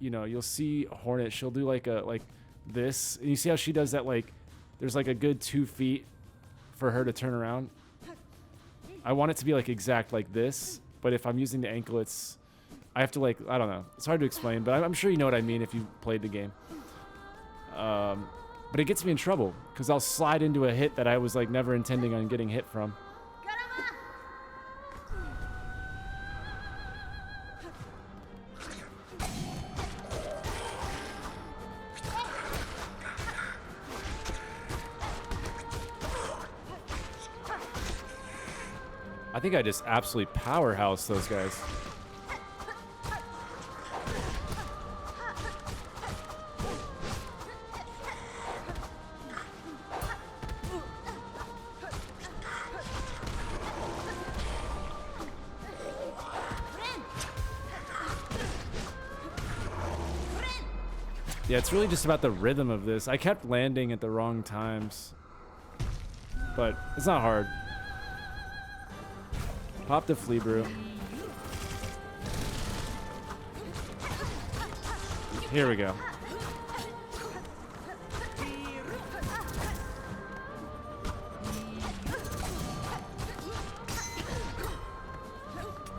You know, you'll see Hornet, she'll do like this, and you see how she does that, like, there's like a good 2 feet for her to turn around. I want it to be like exact like this, but if I'm using the anklets, I have to, like, I don't know. It's hard to explain, but I'm sure you know what I mean if you played the game. But it gets me in trouble, because I'll slide into a hit that I was, like, never intending on getting hit from. I think I just absolutely powerhouse those guys. Yeah, it's really just about the rhythm of this. I kept landing at the wrong times, but it's not hard. Pop the flea brew. Here we go.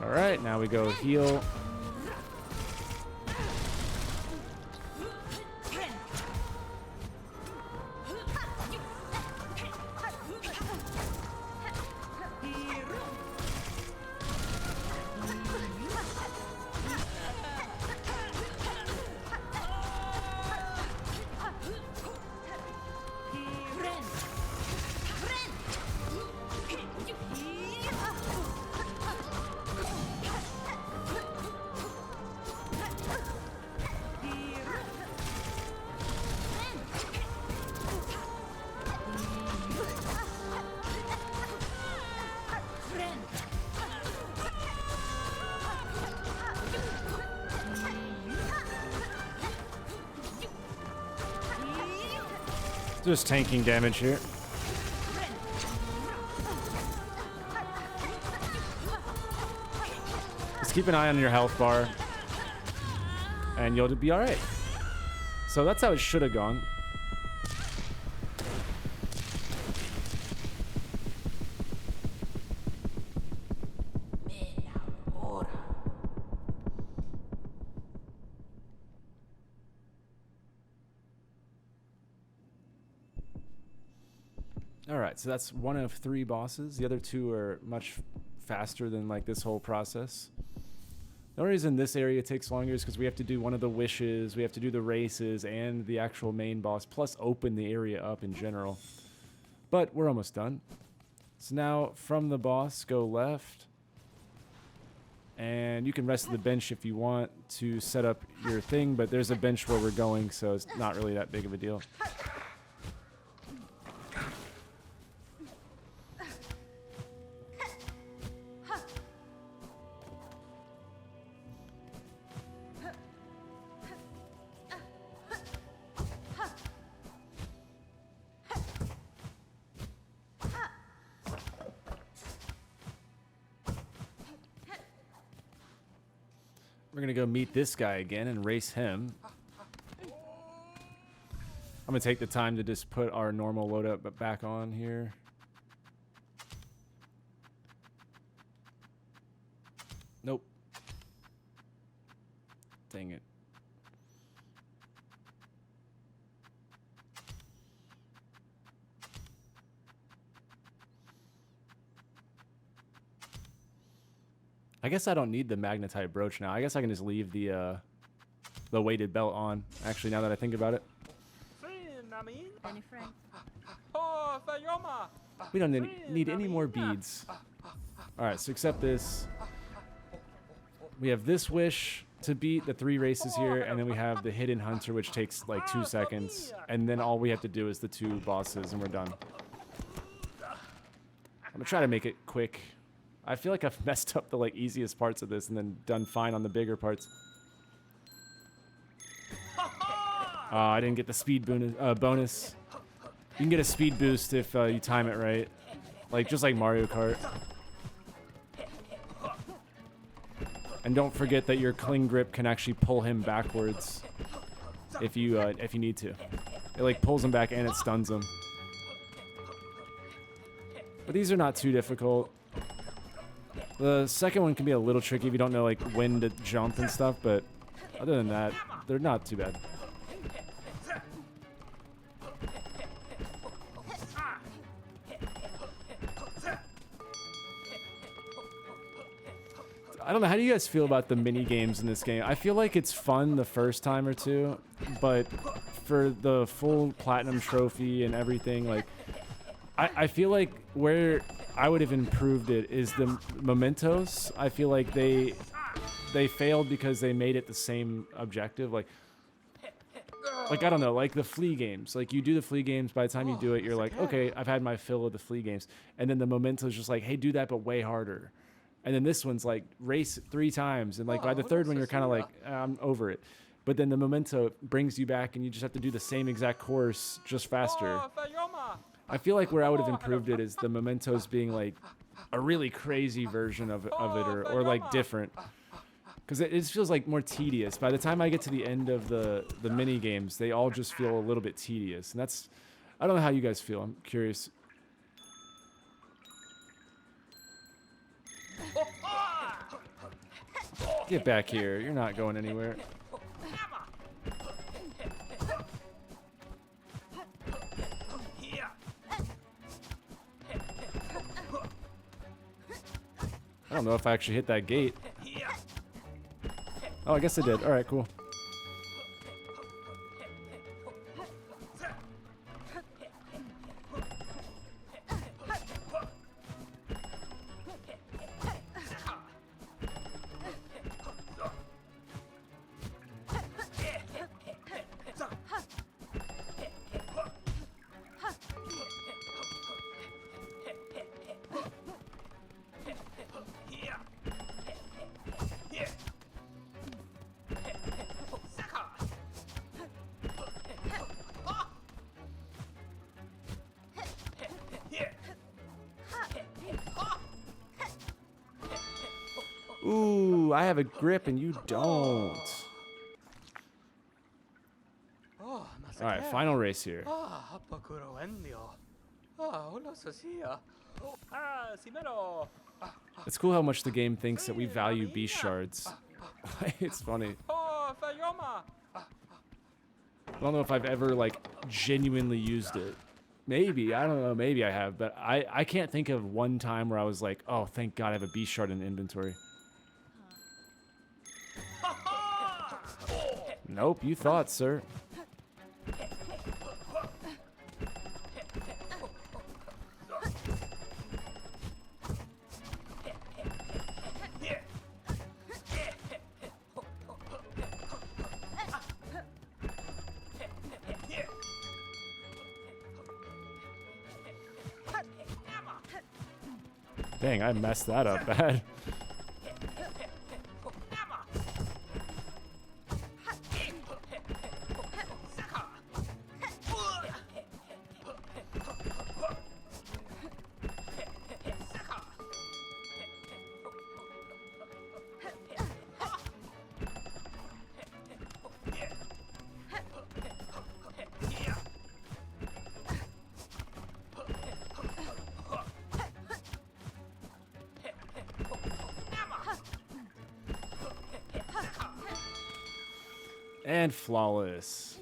All right, now we go heal. Just tanking damage here. Just keep an eye on your health bar, and you'll be all right. So that's how it should have gone. Alright, so that's one of 3 bosses. The other 2 are much faster than, like, this whole process. The only reason this area takes longer is because we have to do one of the wishes, we have to do the races, and the actual main boss, plus open the area up in general. But we're almost done. So now, from the boss, go left. And you can rest at the bench if you want to set up your thing, but there's a bench where we're going, so it's not really that big of a deal. We're gonna go meet this guy again and race him. I'm gonna take the time to just put our normal load up back on here. Nope. Dang it. I guess I don't need the magnetite brooch now. I guess I can just leave the weighted belt on. Actually, now that I think about it. We don't need any more beads. Alright, so accept this. We have this wish to beat the 3 races here, and then we have the hidden hunter, which takes like 2 seconds. And then all we have to do is the 2 bosses, and we're done. I'm gonna try to make it quick. I feel like I've messed up the like easiest parts of this and then done fine on the bigger parts. I didn't get the speed bonus. You can get a speed boost if you time it right, like just like Mario Kart. And don't forget that your cling grip can actually pull him backwards if you need to. It like pulls him back and it stuns him. But these are not too difficult. The second one can be a little tricky if you don't know like when to jump and stuff, but other than that, they're not too bad. I don't know, how do you guys feel about the mini games in this game? I feel like it's fun the first time or two, but for the full platinum trophy and everything, like I feel like where I would have improved it is the mementos. I feel like they failed because they made it the same objective. Like I don't know, like the flea games. Like you do the flea games, by the time you do it, you're like, okay, I've had my fill of the flea games. And then the memento is just like, hey, do that, but way harder. And then this one's like race 3 times. And like by the third one, you're kind of like, I'm over it. But then the memento brings you back and you just have to do the same exact course, just faster. I feel like where I would have improved it is the mementos being like a really crazy version of it or like different. Because it feels like more tedious. By the time I get to the end of the mini games, they all just feel a little bit tedious. And that's, I don't know how you guys feel. I'm curious. Get back here. You're not going anywhere. I don't know if I actually hit that gate. Oh, I guess I did. All right, cool. Ooh, I have a grip and you don't. Alright, final race here. It's cool how much the game thinks that we value beast shards. It's funny. I don't know if I've ever like genuinely used it. Maybe, I don't know, maybe I have, but I can't think of one time where I was like, oh, thank God I have a beast shard in inventory. Nope, you thought, sir. Dang, I messed that up bad. And flawless.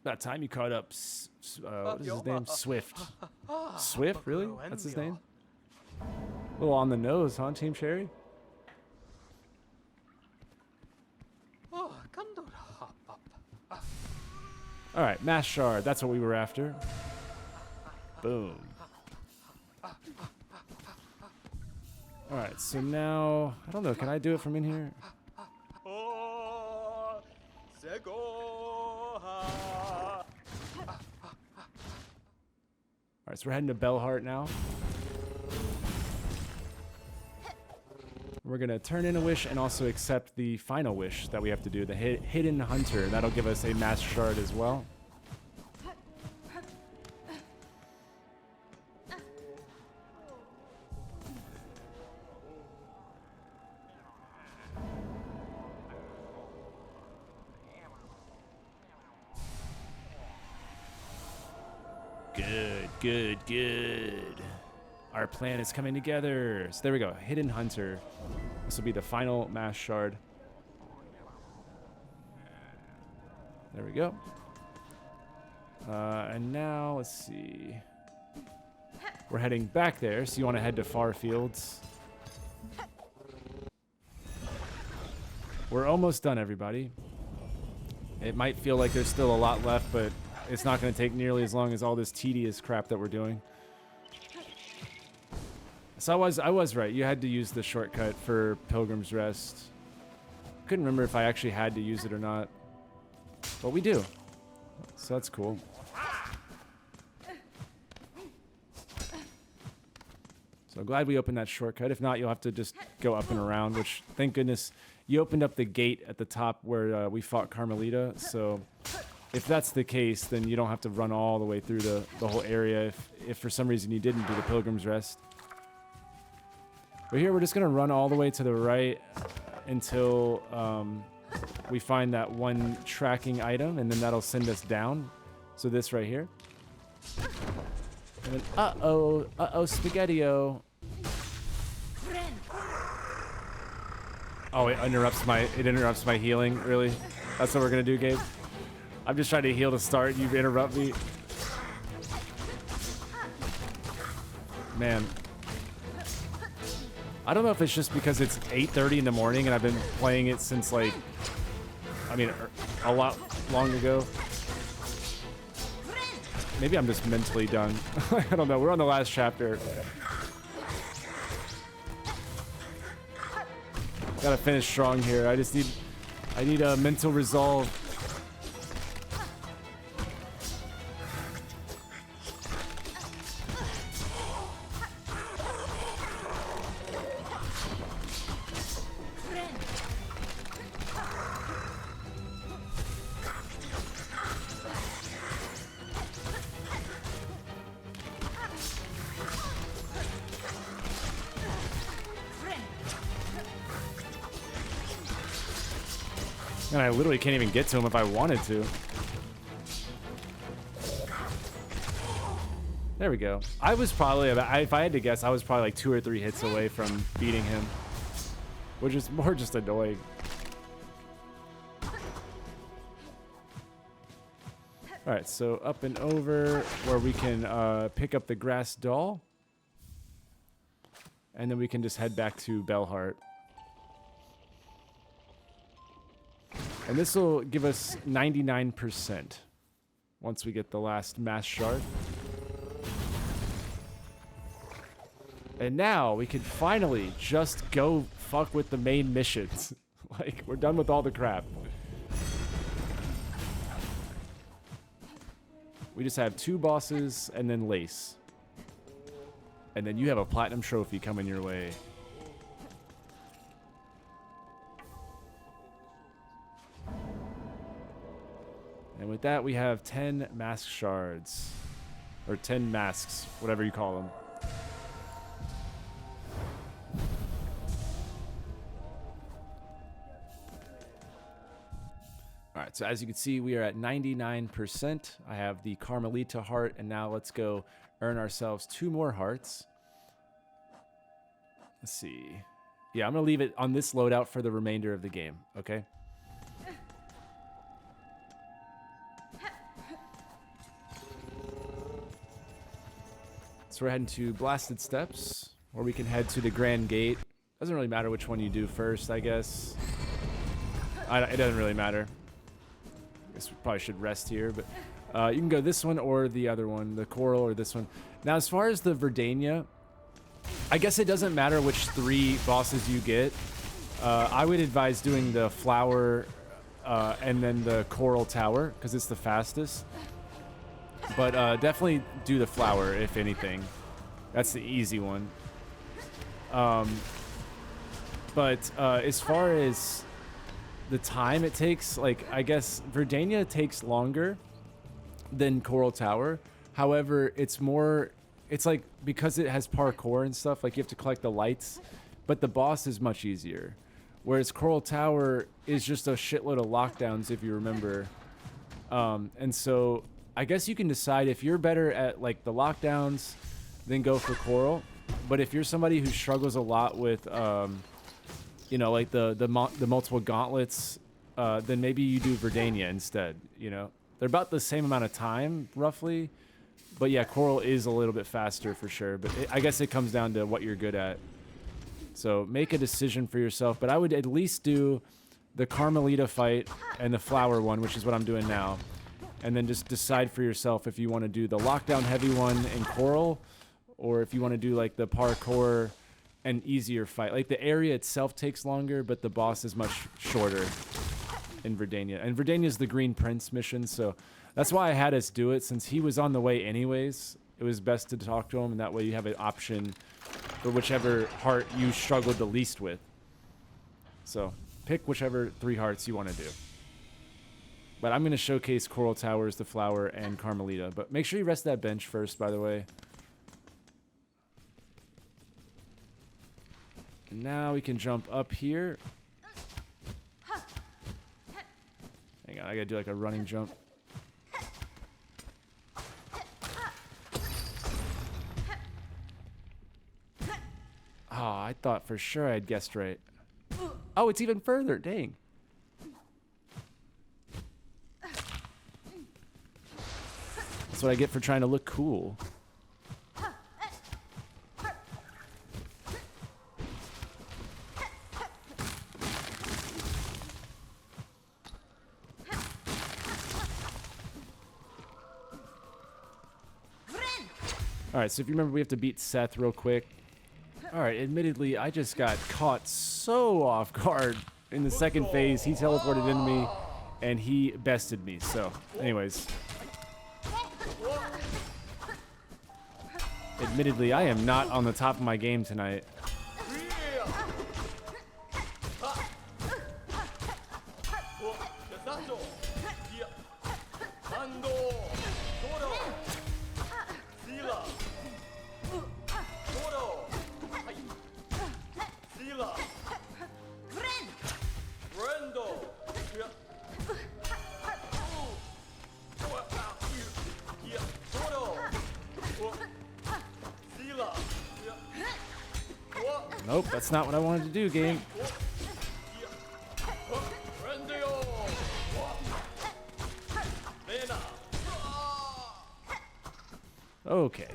About time you caught up. What is his name? Swift. Swift? Really? That's his name? A little on the nose, huh, Team Cherry? Alright, Mass Shard. That's what we were after. Boom. Alright, so now... I don't know, can I do it from in here? Alright, so we're heading to Bellheart now. We're going to turn in a wish and also accept the final wish that we have to do, the Hidden Hunter. That'll give us a Mass Shard as well. Good, good, good. Our plan is coming together. So there we go. Hidden Hunter. This will be the final Mass Shard. There we go. And now, let's see. We're heading back there, so you want to head to Far Fields. We're almost done, everybody. It might feel like there's still a lot left, but it's not going to take nearly as long as all this tedious crap that we're doing. So I was right. You had to use the shortcut for Pilgrim's Rest. Couldn't remember if I actually had to use it or not. But we do. So that's cool. So glad we opened that shortcut. If not, you'll have to just go up and around, which, thank goodness, you opened up the gate at the top where we fought Carmelita. So if that's the case, then you don't have to run all the way through the whole area if for some reason you didn't do the Pilgrim's Rest. But here we're just going to run all the way to the right until we find that one tracking item, and then that'll send us down. So this right here. And then, uh-oh, Spaghetti-O. Oh, it interrupts my healing, really? That's what we're going to do, Gabe? I'm just trying to heal to start, you interrupt me. Man. I don't know if it's just because it's 8:30 in the morning and I've been playing it since, like, I mean, a lot long ago. Maybe I'm just mentally done. I don't know. We're on the last chapter. Gotta finish strong here. I need a mental resolve. And I literally can't even get to him if I wanted to. There we go. I was probably about, if I had to guess, I was probably like 2 or 3 hits away from beating him, which is more just annoying. All right, so up and over where we can pick up the grass doll, and then we can just head back to Bellheart. And this will give us 99% once we get the last Mass Shard. And now we can finally just go fuck with the main missions. Like, we're done with all the crap. We just have 2 bosses and then Lace. And then you have a platinum trophy coming your way. And with that, we have 10 mask shards. Or 10 masks, whatever you call them. Alright, so as you can see, we are at 99%. I have the Carmelita heart, and now let's go earn ourselves 2 more hearts. Let's see. Yeah, I'm going to leave it on this loadout for the remainder of the game, okay? So we're heading to Blasted Steps, or we can head to the Grand Gate. Doesn't really matter which one you do first, I guess. It doesn't really matter. I guess we probably should rest here, but you can go this one or the other one, the Coral or this one. Now, as far as the Verdania, I guess it doesn't matter which 3 bosses you get. I would advise doing the Flower and then the Coral Tower, because it's the fastest. But definitely do the Flower, if anything. That's the easy one. But as far as the time it takes, like, I guess Verdania takes longer than Coral Tower. However, it's like, because it has parkour and stuff, like, you have to collect the lights, but the boss is much easier. Whereas Coral Tower is just a shitload of lockdowns, if you remember. And so I guess you can decide if you're better at, like, the lockdowns, then go for Coral. But if you're somebody who struggles a lot with, you know, like the multiple gauntlets, then maybe you do Verdania instead, you know? They're about the same amount of time, roughly. But yeah, Coral is a little bit faster for sure. But I guess it comes down to what you're good at. So make a decision for yourself. But I would at least do the Carmelita fight and the Flower one, which is what I'm doing now. And then just decide for yourself if you want to do the lockdown heavy one in Coral, or if you want to do like the parkour and easier fight. Like, the area itself takes longer, but the boss is much shorter in Verdania. And Verdania is the Green Prince mission, so that's why I had us do it. Since he was on the way anyways, it was best to talk to him, and that way you have an option for whichever heart you struggled the least with. So pick whichever 3 hearts you want to do. But I'm going to showcase Coral Towers, the Flower, and Carmelita. But make sure you rest that bench first, by the way. And now we can jump up here. Hang on, I gotta do like a running jump. Oh, I thought for sure I'd guessed right. Oh, it's even further, dang. That's what I get for trying to look cool. Alright, so if you remember, we have to beat Seth real quick. Alright, admittedly, I just got caught so off guard in the second phase. He teleported into me, and he bested me. So, anyways. Admittedly, I am not on the top of my game tonight. Nope, that's not what I wanted to do, game. Okay.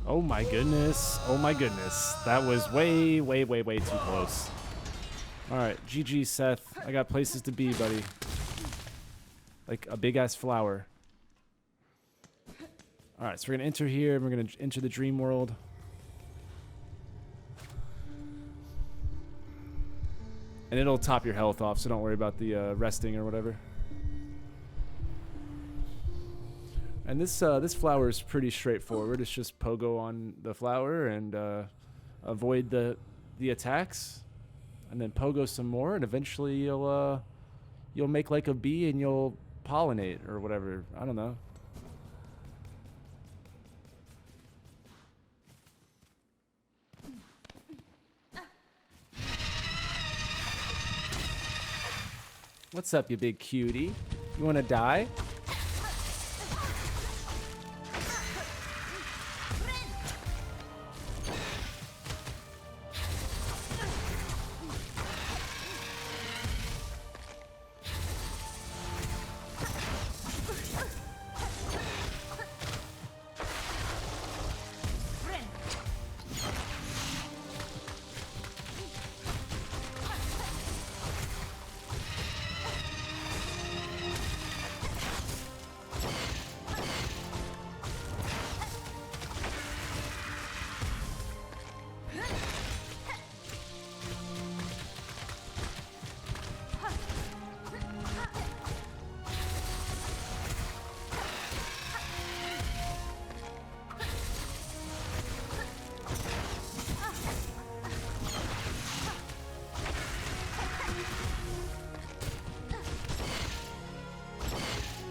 Oh my goodness. Oh my goodness. That was way, way, way, way too close. Alright, GG, Seth. I got places to be, buddy. Like a big-ass flower. Alright, so we're going to enter here, and we're going to enter the dream world. And it'll top your health off, so don't worry about the resting or whatever. And this flower is pretty straightforward. It's just pogo on the flower and avoid the attacks, and then pogo some more, and eventually you'll make like a bee and you'll pollinate or whatever. I don't know. What's up, you big cutie? You want to die?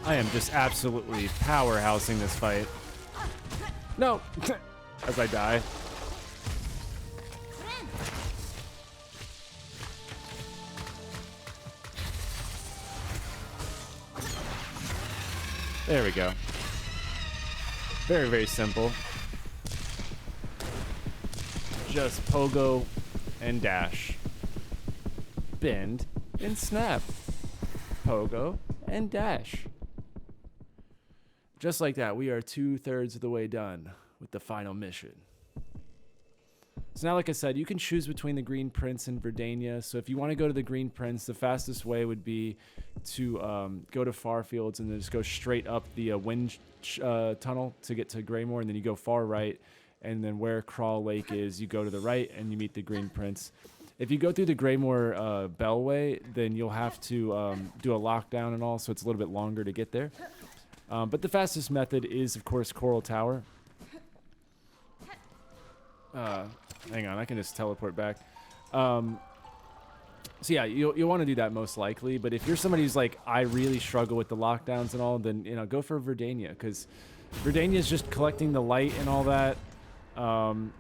I am just absolutely powerhousing this fight. No! As I die. There we go. Very, very simple. Just pogo and dash. Bend and snap. Pogo and dash. Just like that, we are 2/3 of the way done with the final mission. So now, like I said, you can choose between the Green Prince and Verdania. So if you want to go to the Green Prince, the fastest way would be to go to Farfields and then just go straight up the wind tunnel to get to Greymore, and then you go far right, and then where Crawl Lake is, you go to the right and you meet the Green Prince. If you go through the Greymore Bellway, then you'll have to do a lockdown and all, so it's a little bit longer to get there. But the fastest method is, of course, Coral Tower. Hang on, I can just teleport back. So yeah, you'll want to do that most likely. But if you're somebody who's like, I really struggle with the lockdowns and all, then go for Verdania, because Verdania is just collecting the light and all that. And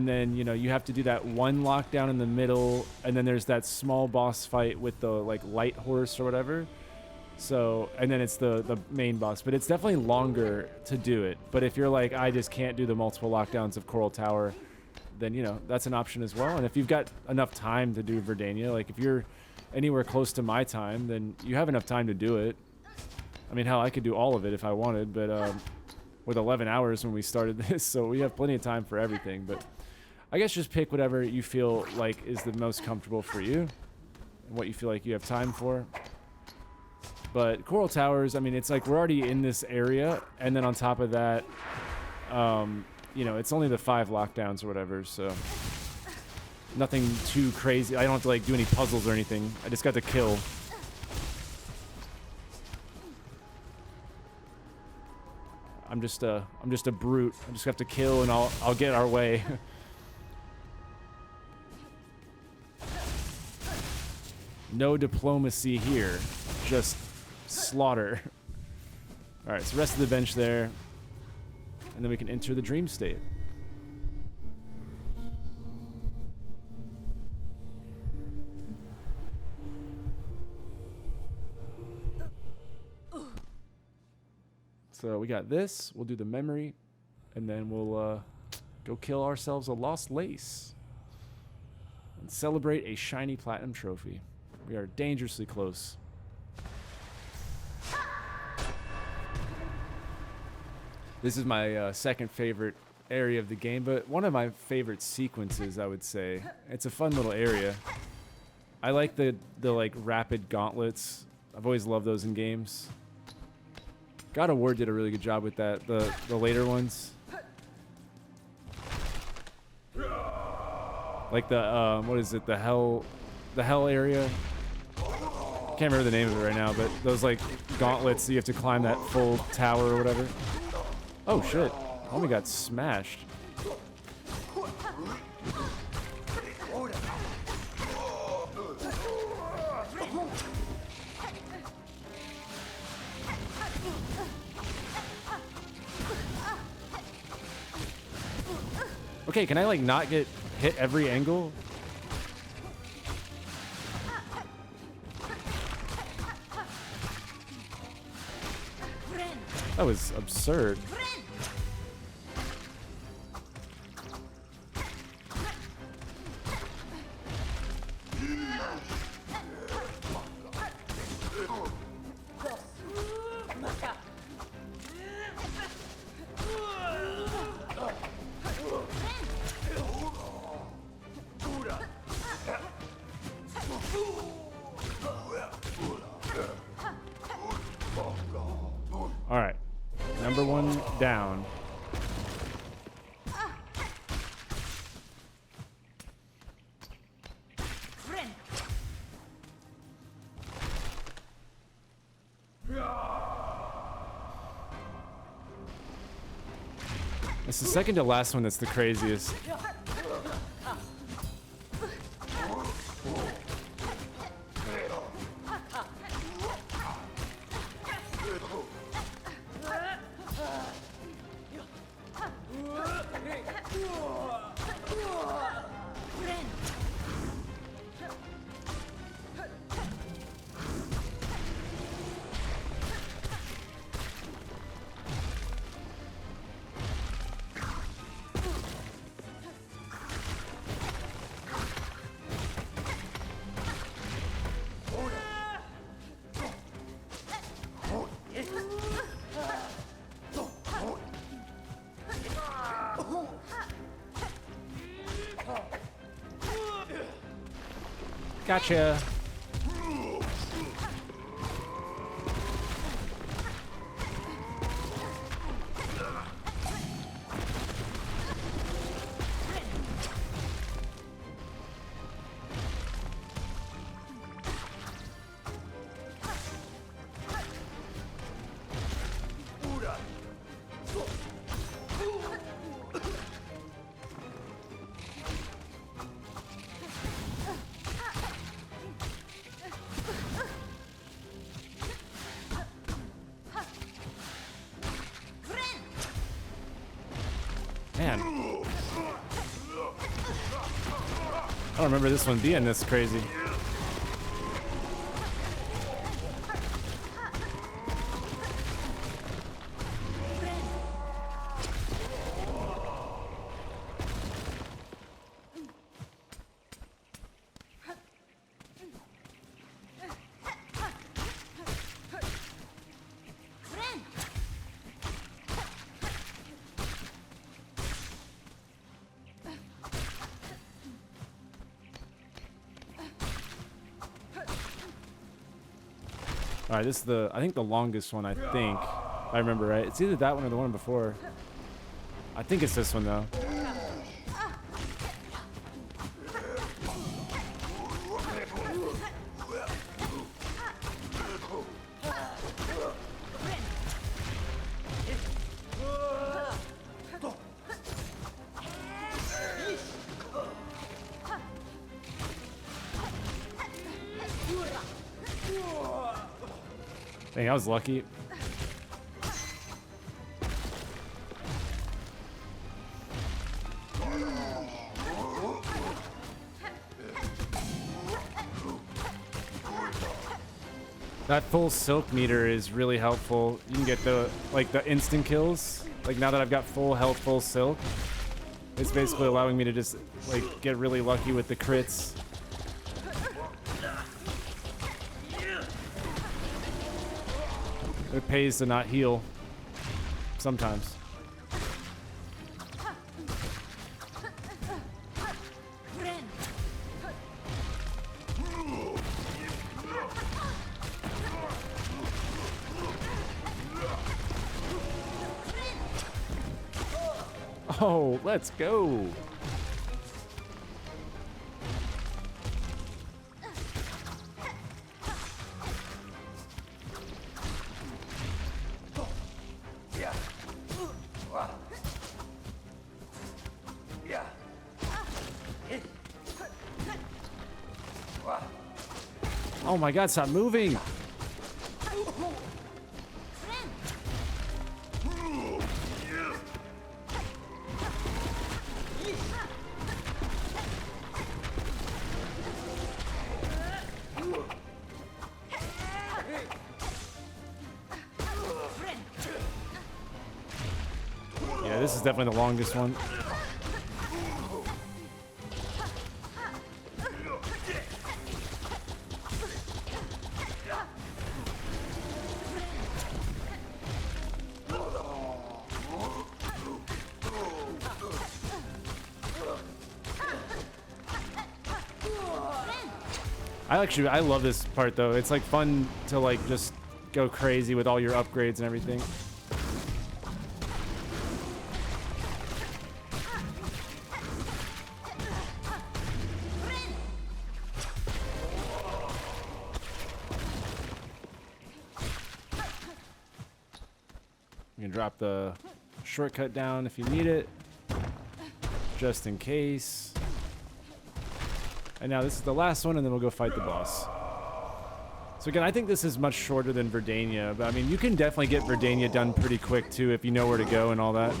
then you have to do that one lockdown in the middle, and then there's that small boss fight with the like light horse or whatever. So, and then it's the main boss, but it's definitely longer to do it. But if you're like, I just can't do the multiple lockdowns of Coral Tower, then, that's an option as well. And if you've got enough time to do Verdania, like if you're anywhere close to my time, then you have enough time to do it. I mean, hell, I could do all of it if I wanted, but with 11 hours when we started this, so we have plenty of time for everything. But I guess just pick whatever you feel like is the most comfortable for you and what you feel like you have time for. But Coral Towers, I mean, it's like we're already in this area, and then on top of that, it's only the 5 lockdowns or whatever, so nothing too crazy. I don't have to like do any puzzles or anything. I just got to kill. I'm just a brute. I just have to kill, and I'll get our way. No diplomacy here, just slaughter. All right, so rest of the bench there, and then we can enter the dream state. So we got this, we'll do the memory, and then we'll go kill ourselves a lost lace and celebrate a shiny platinum trophy. We are dangerously close. This is my second favorite area of the game, but one of my favorite sequences, I would say. It's a fun little area. I like the like rapid gauntlets. I've always loved those in games. God of War did a really good job with that. The later ones, like the what is it? The hell area. can't remember the name of it right now, but those like gauntlets, you have to climb that full tower or whatever. Oh shit. Homie got smashed. Okay, can I like not get hit every angle? That was absurd. All right, number one down. It's the second to last one that's the craziest. Gotcha. Man. I don't remember this one being this crazy. All right, this is I think the longest one, I think. I remember right. It's either that one or the one before. I think it's this one, though. Dang, I was lucky. That full silk meter is really helpful. You can get the instant kills. Like now that I've got full health, full silk, it's basically allowing me to just like get really lucky with the crits. It pays to not heal sometimes. Oh, let's go. Oh my god, stop moving! Yeah, this is definitely the longest one. I love this part though. It's like fun to like just go crazy with all your upgrades and everything. You can drop the shortcut down if you need it, just in case. And now this is the last one, and then we'll go fight the boss. So again, I think this is much shorter than Verdania, but I mean, you can definitely get Verdania done pretty quick too if you know where to go and all that.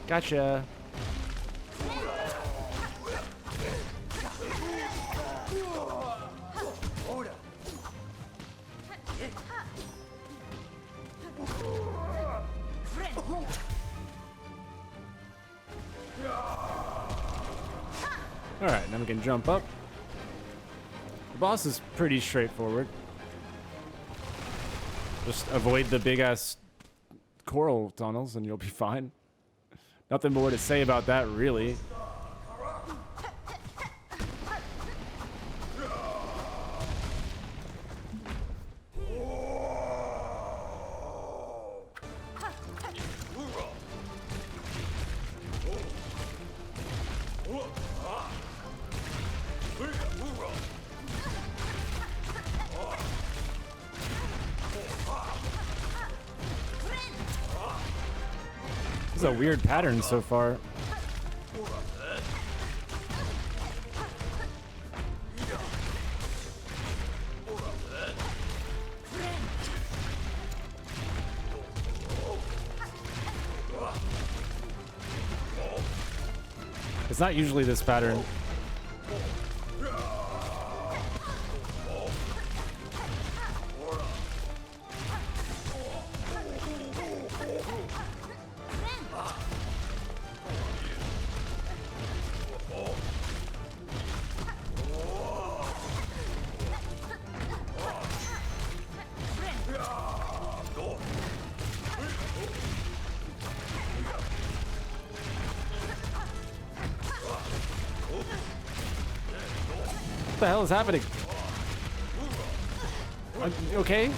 Gotcha. Alright, now we can jump up. The boss is pretty straightforward. Just avoid the big ass coral tunnels and you'll be fine. Nothing more to say about that, really. This is a weird pattern so far. It's not usually this pattern. What the hell is happening? Okay.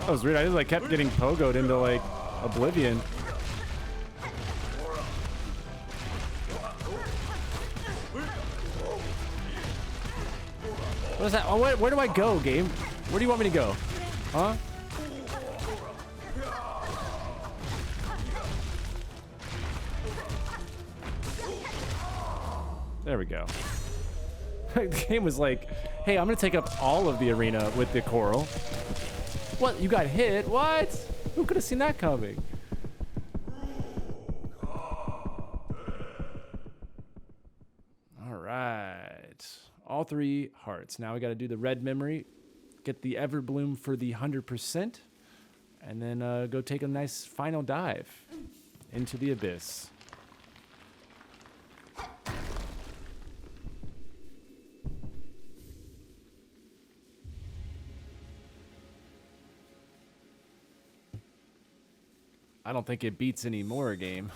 That was weird. I just like kept getting pogoed into like oblivion. What is that? Oh, where do I go, game? Where do you want me to go? Huh? There we go. The game was like, hey, I'm gonna take up all of the arena with the coral. What? You got hit? What? Who could have seen that coming? All right. All 3 hearts. Now we got to do the red memory, get the Absoulem for the 100%, and then go take a nice final dive into the abyss. I don't think it beats any more game.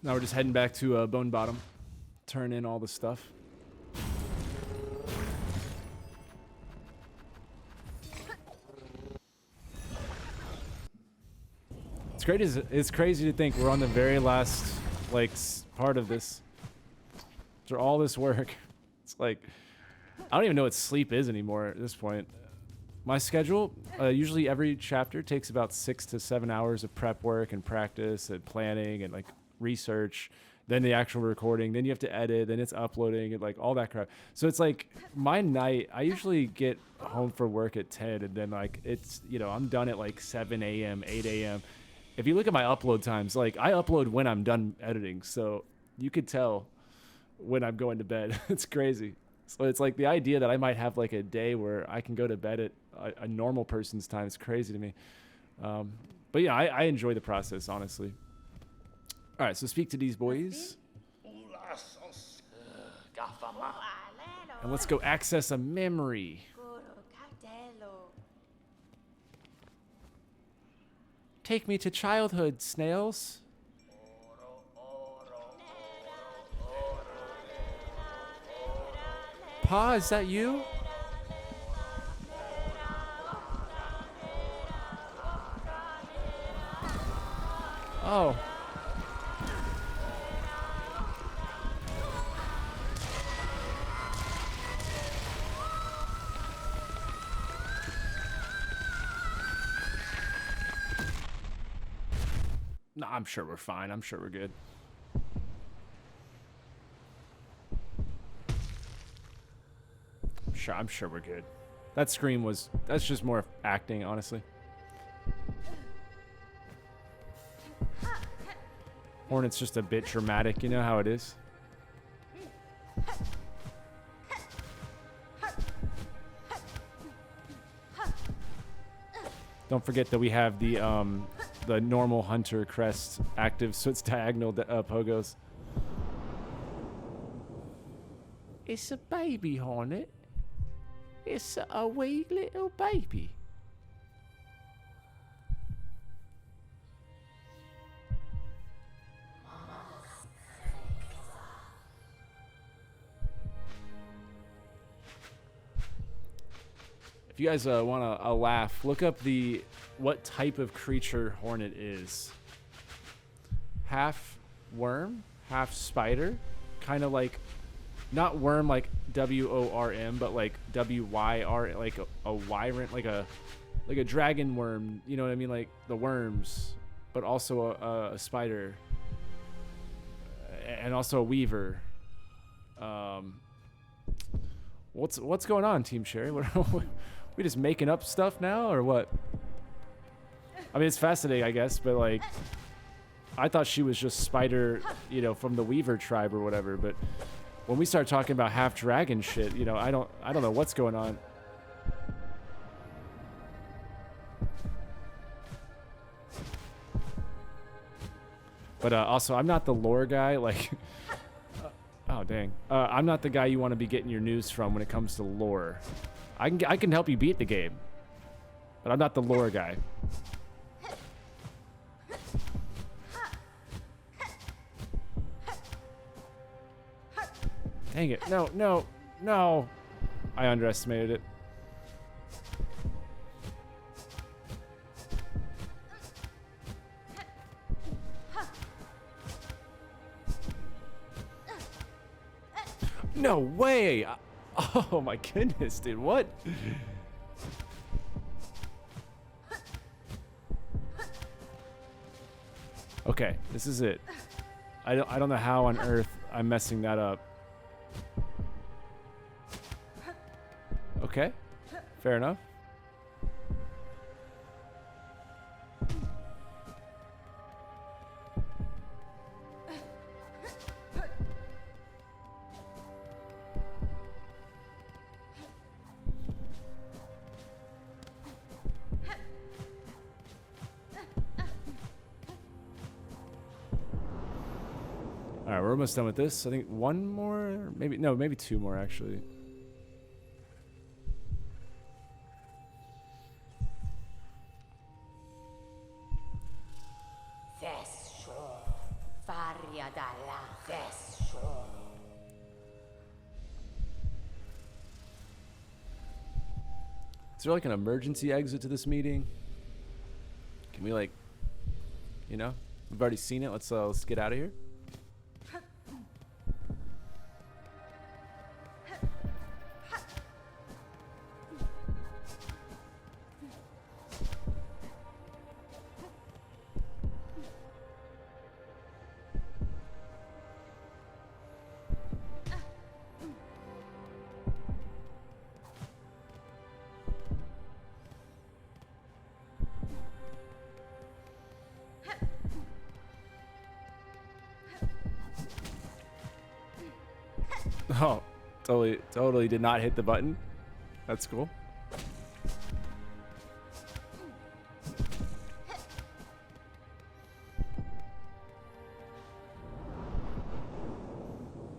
Now we're just heading back to Bone Bottom. Turn in all the stuff. It's crazy to think we're on the very last like part of this. After all this work, it's like I don't even know what sleep is anymore at this point. My schedule, usually every chapter takes about 6 to 7 hours of prep work and practice and planning and like research, then the actual recording, then you have to edit, then it's uploading and like all that crap. So it's like my night, I usually get home from work at 10 and then like it's, you know, I'm done at like 7 a.m., 8 a.m. If you look at my upload times, like I upload when I'm done editing. So you could tell when I'm going to bed. It's crazy. So it's like the idea that I might have like a day where I can go to bed at a normal person's time is crazy to me. But yeah, I enjoy the process, honestly. All right, so speak to these boys. And let's go access a memory. Take me to childhood, snails. Pa, is that you? Oh. No, I'm sure we're fine. I'm sure we're good. I'm sure we're good. That scream was, that's just more acting, honestly. Hornet's just a bit dramatic, you know how it is. Don't forget that we have the normal hunter crest active, so it's diagonal pogos. It's a baby hornet. It's a wee little baby. If you guys want a laugh, look up what type of creature hornet is. Half worm, half spider, kind of like, not worm like W-O-R-M, but like W-Y-R, like a wyvern, like a dragon worm. You know what I mean? Like the worms, but also a spider, and also a weaver. What's going on, Team Sherry? We just making up stuff now, or what? I mean, it's fascinating, I guess, but like, I thought she was just spider, you know, from the Weaver tribe or whatever. But when we start talking about half dragon shit, you know, I don't know what's going on. But also, I'm not the lore guy. Like, oh dang, I'm not the guy you want to be getting your news from when it comes to lore. I can help you beat the game, but I'm not the lore guy. Dang it. No. I underestimated it. No way. Oh my goodness, dude. What? Okay, this is it. I don't know how on earth I'm messing that up. Okay, fair enough. All right, we're almost done with this. I think one more, maybe two more actually. Faria dalla Vescio. Is there like an emergency exit to this meeting? Can we like, you know, we've already seen it. Let's get out of here. Oh, totally did not hit the button. That's cool.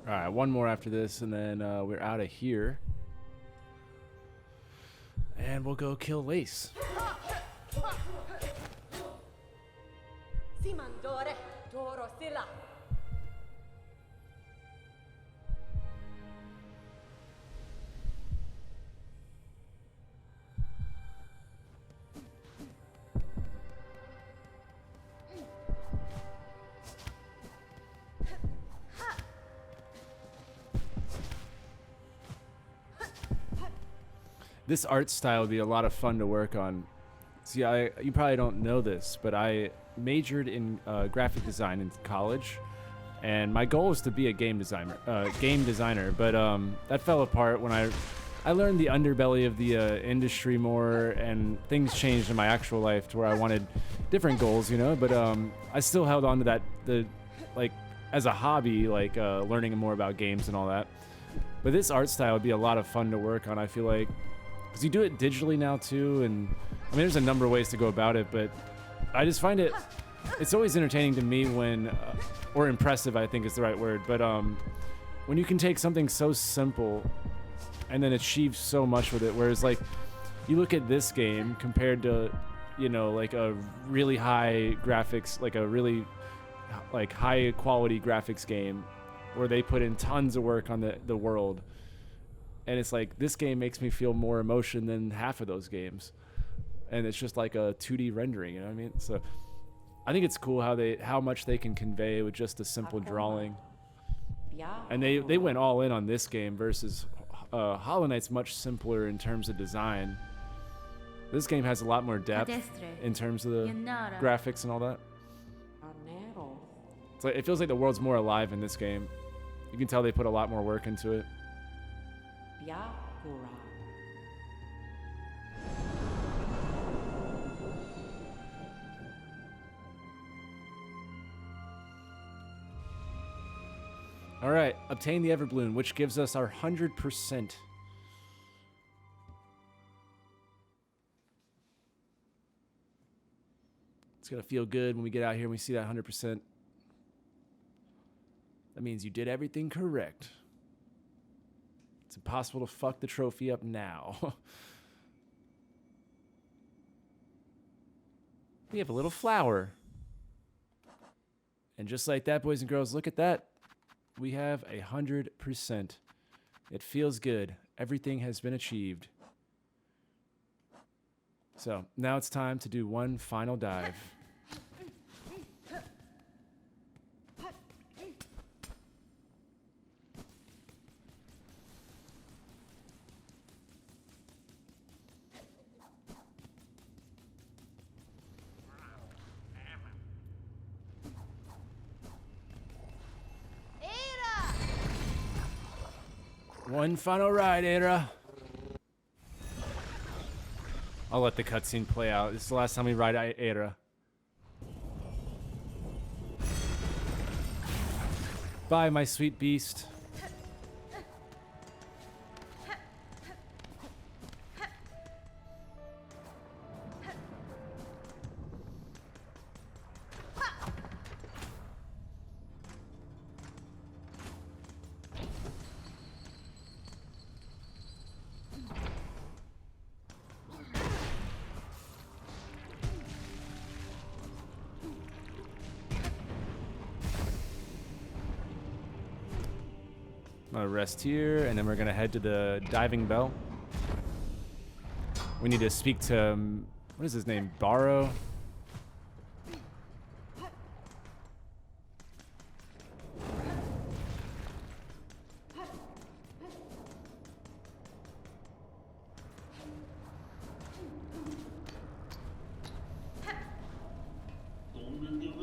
All right, one more after this, and then we're out of here. And we'll go kill Lace. Simandore, Doro Silla. This art style would be a lot of fun to work on. See, you probably don't know this, but I majored in graphic design in college, and my goal was to be a game designer. But that fell apart when I learned the underbelly of the industry more, and things changed in my actual life to where I wanted different goals, you know. But I still held on to that, like as a hobby, like learning more about games and all that. But this art style would be a lot of fun to work on, I feel like. Because you do it digitally now too, and I mean there's a number of ways to go about it, but I just find it's always entertaining to me when, or impressive I think is the right word, but when you can take something so simple and then achieve so much with it, whereas like you look at this game compared to, you know, like a really high graphics, like a really like high quality graphics game where they put in tons of work on the world. And it's like, this game makes me feel more emotion than half of those games. And it's just like a 2D rendering, you know what I mean? So I think it's cool how much they can convey with just a simple drawing. And they went all in on this game versus Hollow Knight's much simpler in terms of design. This game has a lot more depth in terms of the graphics and all that. It's like, it feels like the world's more alive in this game. You can tell they put a lot more work into it. All right, obtain the Everbloom, which gives us our 100%. It's gonna feel good when we get out here and we see that 100%. That means you did everything correct. It's impossible to fuck the trophy up now. We have a little flower. And just like that, boys and girls, look at that. We have 100%. It feels good. Everything has been achieved. So now it's time to do one final dive. One final ride, Ada. I'll let the cutscene play out. This is the last time we ride Ada. Bye, my sweet beast. I'm gonna rest here, and then we're gonna head to the diving bell. We need to speak to, what is his name? Barrow?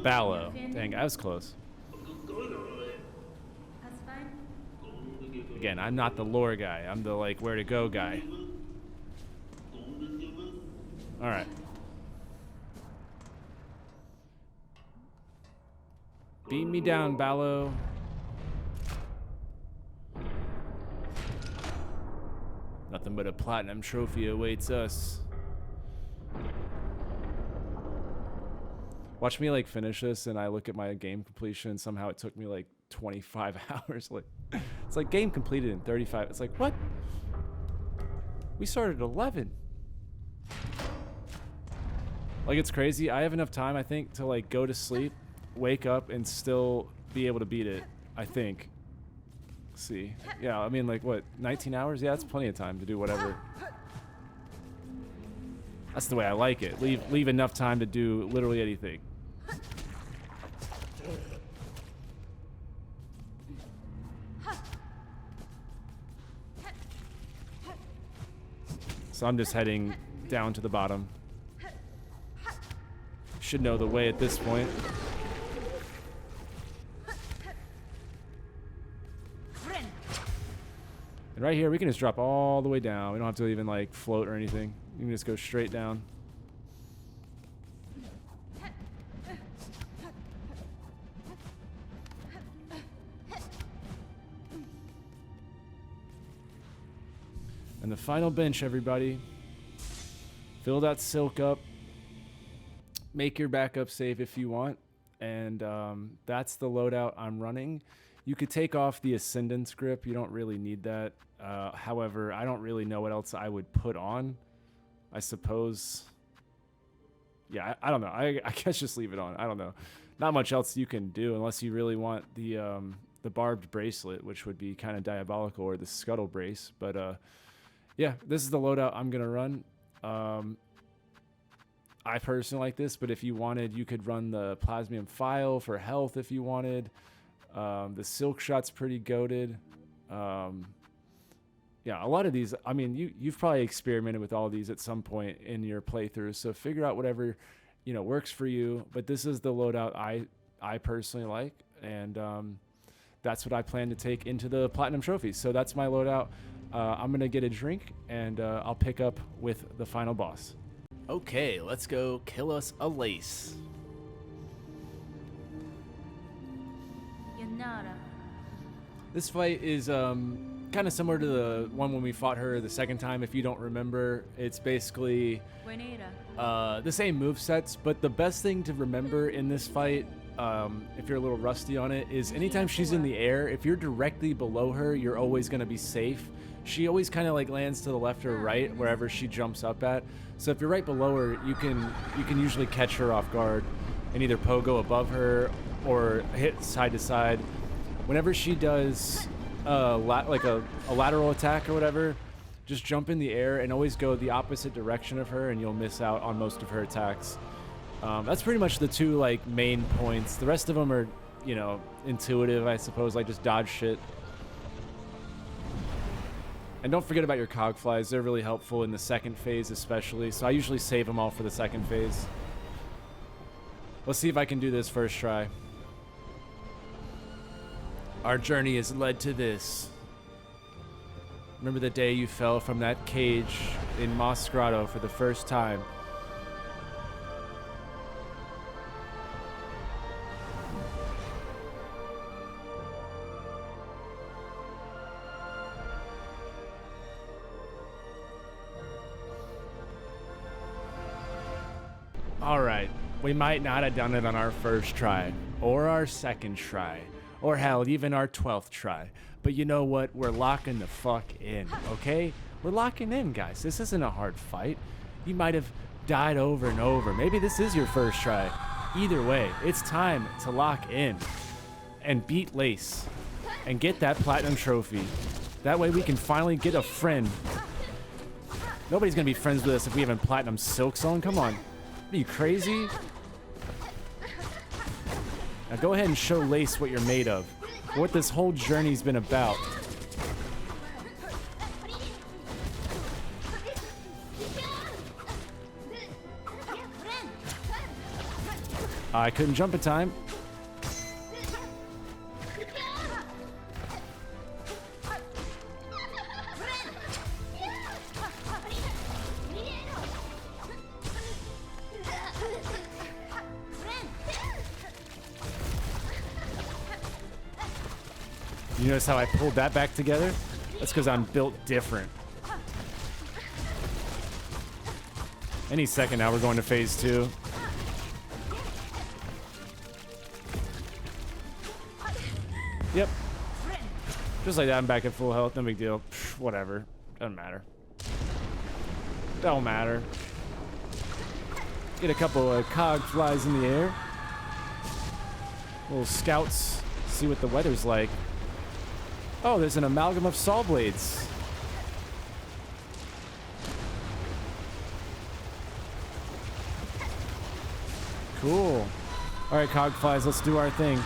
Ballo. Dang, I was close. That's fine. Again, I'm not the lore guy. I'm the, like, where to go guy. Alright. Beat me down, Ballo. Nothing but a platinum trophy awaits us. Watch me like finish this and I look at my game completion and somehow it took me like 25 hours. Like, it's like game completed in 35. It's like, what? We started at 11. Like, it's crazy. I have enough time, I think, to like go to sleep, wake up, and still be able to beat it, I think. Let's see. Yeah, I mean, like, what, 19 hours? Yeah, that's plenty of time to do whatever. That's the way I like it. Leave enough time to do literally anything. So I'm just heading down to the bottom. Should know the way at this point. And right here, we can just drop all the way down. We don't have to even like float or anything. You can just go straight down. And the final bench, everybody. Fill that silk up. Make your backup save if you want. And that's the loadout I'm running. You could take off the Ascendance grip. You don't really need that. However, I don't really know what else I would put on. I suppose. Yeah, I don't know. I guess just leave it on. I don't know. Not much else you can do unless you really want the barbed bracelet, which would be kind of diabolical, or the scuttle brace. But yeah, this is the loadout I'm gonna run. I personally like this, but if you wanted, you could run the Plasmium File for health if you wanted. The Silk Shot's pretty goated. Yeah, a lot of these, I mean, you've probably experimented with all of these at some point in your playthroughs, so figure out whatever, you know, works for you. But this is the loadout I personally like, and that's what I plan to take into the Platinum Trophy. So that's my loadout. I'm going to get a drink, and I'll pick up with the final boss. Okay, let's go kill us a lace. Yanara. This fight is kind of similar to the one when we fought her the second time, if you don't remember. It's basically the same movesets, but the best thing to remember in this fight, if you're a little rusty on it, is anytime she's in the air, if you're directly below her, you're always going to be safe. She always kind of like lands to the left or right, wherever she jumps up at. So if you're right below her, you can usually catch her off guard and either pogo above her or hit side to side. Whenever she does like a lateral attack or whatever, just jump in the air and always go the opposite direction of her, and you'll miss out on most of her attacks. That's pretty much the two like main points. The rest of them are, you know, intuitive, I suppose, like just dodge shit. And don't forget about your cog flies. They're really helpful in the second phase especially, so I usually save them all for the second phase. Let's see if I can do this first try. Our journey has led to this. Remember the day you fell from that cage in Moss Grotto for the first time? Alright, we might not have done it on our first try, or our second try, or hell, even our 12th try. But you know what? We're locking the fuck in, okay? We're locking in, guys. This isn't a hard fight. You might have died over and over. Maybe this is your first try. Either way, it's time to lock in and beat Lace. and get that platinum trophy. That way we can finally get a friend. Nobody's gonna be friends with us if we haven't platinum Silksong. Come on. Are you crazy? Now go ahead and show Lace what you're made of. What this whole journey's been about. I couldn't jump in time. You notice how I pulled that back together? That's because I'm built different. Any second now, we're going to phase 2. Yep. Just like that, I'm back at full health. No big deal. Psh, whatever. Doesn't matter. Don't matter. Get a couple of cog flies in the air. Little scouts. See what the weather's like. Oh, there's an amalgam of saw blades. Cool. All right, cog flies, let's do our thing.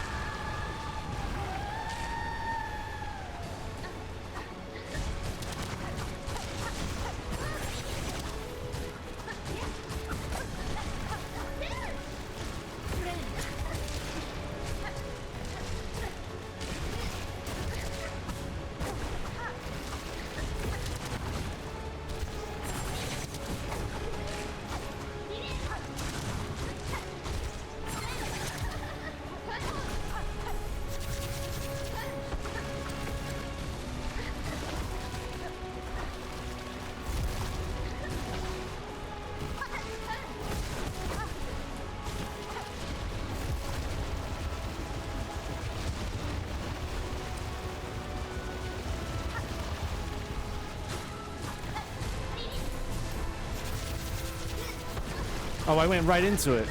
Oh, I went right into it.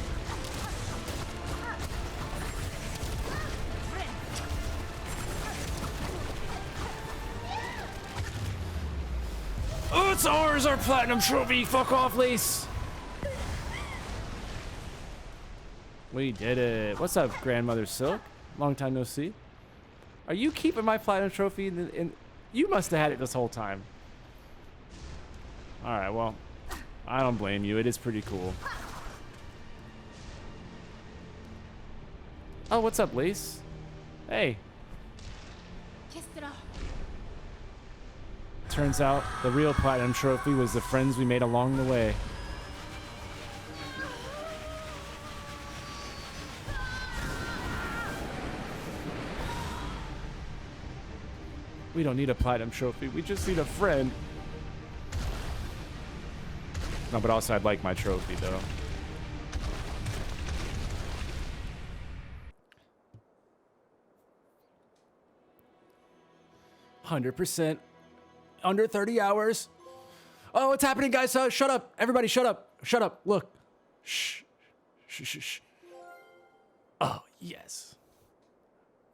Oh, it's ours, our platinum trophy. Fuck off, Lace. We did it. What's up, Grandmother Silk? Long time no see. Are you keeping my platinum trophy? You must have had it this whole time. All right, well, I don't blame you. It is pretty cool. Oh, what's up, Lace? Hey. Turns out the real platinum trophy was the friends we made along the way. We don't need a platinum trophy. We just need a friend. No, but also I'd like my trophy, though. %. Under 30 hours. Oh, what's happening, guys? Shut up. Everybody, shut up. Shut up. Look. Shh. Shh, shh, shh. Oh, yes.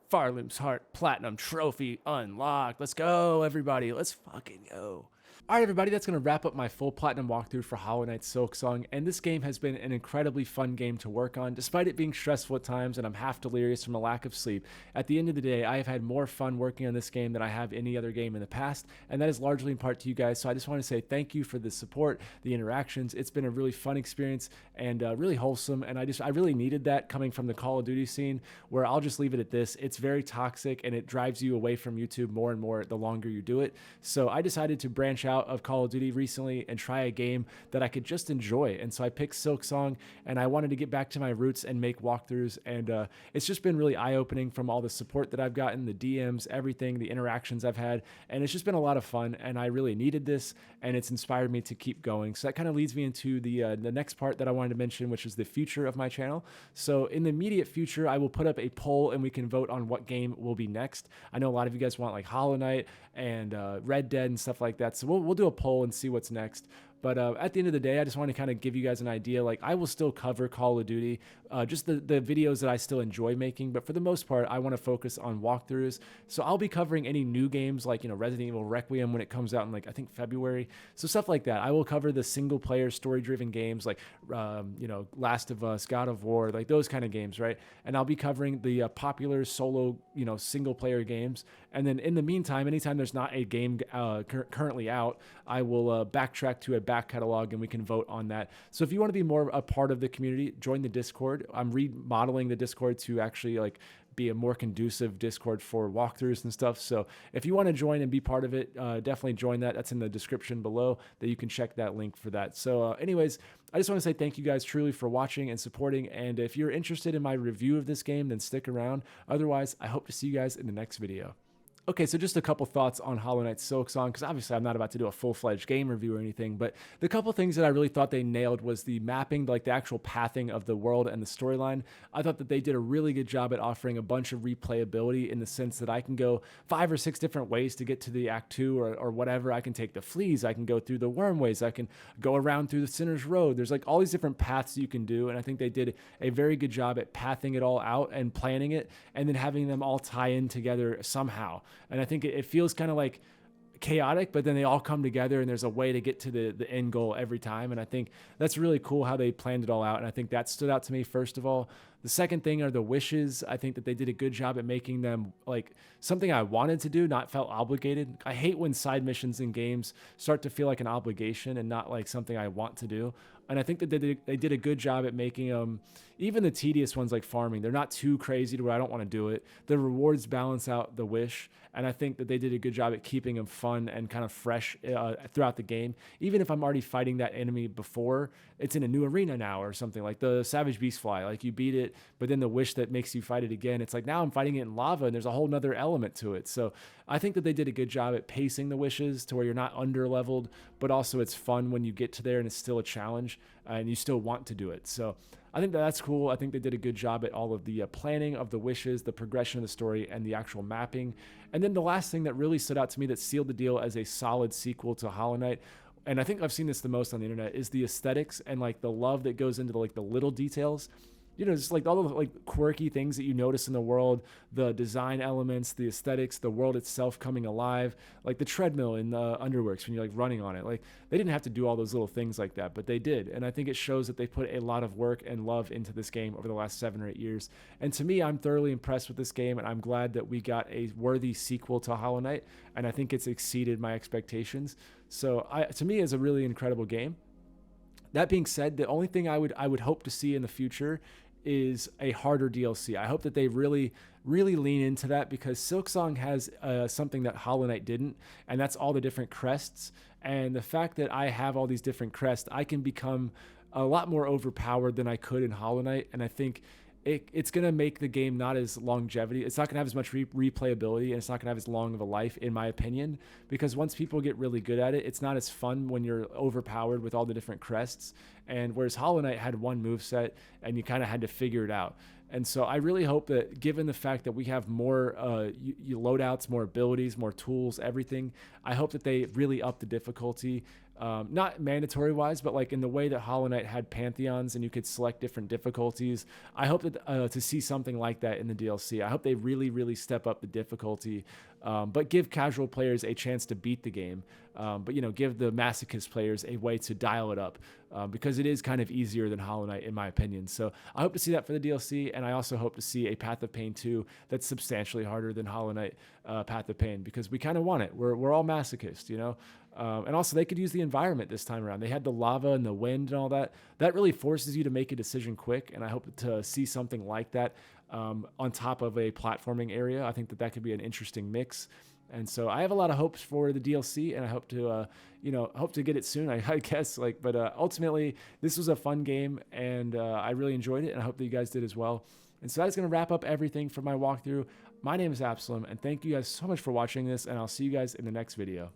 Farloom's Heart Platinum Trophy unlocked. Let's go, everybody. Let's fucking go. All right, everybody, that's going to wrap up my full platinum walkthrough for Hollow Knight Silksong, and this game has been an incredibly fun game to work on, despite it being stressful at times and I'm half delirious from a lack of sleep. At the end of the day, I have had more fun working on this game than I have any other game in the past, and that is largely in part to you guys, so I just want to say thank you for the support, the interactions. It's been a really fun experience and really wholesome, and I really needed that coming from the Call of Duty scene, where I'll just leave it at this. It's very toxic, and it drives you away from YouTube more and more the longer you do it, so I decided to branch out of Call of Duty recently and try a game that I could just enjoy. And so I picked Silksong, and I wanted to get back to my roots and make walkthroughs. And it's just been really eye-opening from all the support that I've gotten, the DMs, everything, the interactions I've had. And it's just been a lot of fun, and I really needed this, and it's inspired me to keep going. So that kind of leads me into the next part that I wanted to mention, which is the future of my channel. So in the immediate future, I will put up a poll, and we can vote on what game will be next. I know a lot of you guys want like Hollow Knight and Red Dead and stuff like that. So we'll do a poll and see what's next. But at the end of the day, I just want to kind of give you guys an idea. Like, I will still cover Call of Duty, just the videos that I still enjoy making. But for the most part, I want to focus on walkthroughs. So I'll be covering any new games like, Resident Evil Requiem when it comes out in like, I think February. So stuff like that. I will cover the single player story driven games like, Last of Us, God of War, like those kind of games, right? And I'll be covering the popular solo, single player games. And then in the meantime, anytime there's not a game currently out, I will backtrack to a back catalog and we can vote on that. So if you want to be more a part of the community, join the Discord. I'm remodeling the Discord to actually like be a more conducive Discord for walkthroughs and stuff. So if you want to join and be part of it, definitely join that. That's in the description below that you can check that link for that. So anyways, I just want to say thank you guys truly for watching and supporting. And if you're interested in my review of this game, then stick around. Otherwise, I hope to see you guys in the next video. Okay, so just a couple thoughts on Hollow Knight Silksong, because obviously I'm not about to do a full-fledged game review or anything, but the couple things that I really thought they nailed was the mapping, like the actual pathing of the world and the storyline. I thought that they did a really good job at offering a bunch of replayability in the sense that I can go 5 or 6 different ways to get to the Act 2 or whatever. I can take the fleas, I can go through the wormways, I can go around through the Sinner's Road. There's like all these different paths you can do, and I think they did a very good job at pathing it all out and planning it, and then having them all tie in together somehow. And I think it feels kind of like chaotic, but then they all come together and there's a way to get to the end goal every time. And I think that's really cool how they planned it all out. And I think that stood out to me, first of all. The second thing are the wishes. I think that they did a good job at making them like something I wanted to do, not felt obligated. I hate when side missions in games start to feel like an obligation and not like something I want to do. And I think that they did a good job at making even the tedious ones like farming, they're not too crazy to where I don't want to do it. The rewards balance out the wish. And I think that they did a good job at keeping them fun and kind of fresh throughout the game. Even if I'm already fighting that enemy before, it's in a new arena now or something, like the Savage Beast Fly. Like you beat it, but then the wish that makes you fight it again, it's like now I'm fighting it in lava and there's a whole nother element to it. So I think that they did a good job at pacing the wishes to where you're not under leveled, but also it's fun when you get to there and it's still a challenge and you still want to do it. So I think that's cool. I think they did a good job at all of the planning of the wishes, the progression of the story, and the actual mapping. And then the last thing that really stood out to me that sealed the deal as a solid sequel to Hollow Knight, and I think I've seen this the most on the internet, is the aesthetics and like the love that goes into the little details. Just like all the like quirky things that you notice in the world, the design elements, the aesthetics, the world itself coming alive, like the treadmill in the Underworks when you're like running on it. Like they didn't have to do all those little things like that, but they did. And I think it shows that they put a lot of work and love into this game over the last 7 or 8 years. And to me, I'm thoroughly impressed with this game, and I'm glad that we got a worthy sequel to Hollow Knight, and I think it's exceeded my expectations. So to me, it's a really incredible game. That being said, the only thing I would hope to see in the future is a harder DLC. I hope that they really lean into that, because Silksong has something that Hollow Knight didn't, and that's all the different crests. And the fact that I have all these different crests, I can become a lot more overpowered than I could in Hollow Knight. And I think it's going to make the game not as longevity. It's not going to have as much replayability, and it's not going to have as long of a life, in my opinion, because once people get really good at it, it's not as fun when you're overpowered with all the different crests. And whereas Hollow Knight had one moveset and you kind of had to figure it out. And so I really hope that, given the fact that we have more loadouts, more abilities, more tools, everything, I hope that they really up the difficulty. Not mandatory wise, but like in the way that Hollow Knight had pantheons and you could select different difficulties. I hope that to see something like that in the DLC. I hope they really step up the difficulty, but give casual players a chance to beat the game. But give the masochist players a way to dial it up, because it is kind of easier than Hollow Knight, in my opinion. So I hope to see that for the DLC, and I also hope to see a Path of Pain 2 that's substantially harder than Hollow Knight Path of Pain, because we kind of want it. We're all masochists, and also they could use the environment this time around. They had the lava and the wind and all that. That really forces you to make a decision quick, and I hope to see something like that on top of a platforming area. I think that could be an interesting mix. And so I have a lot of hopes for the DLC, and I hope to get it soon, I guess. But ultimately, this was a fun game, and I really enjoyed it, and I hope that you guys did as well. And so that's going to wrap up everything for my walkthrough. My name is Absoulem, and thank you guys so much for watching this, and I'll see you guys in the next video.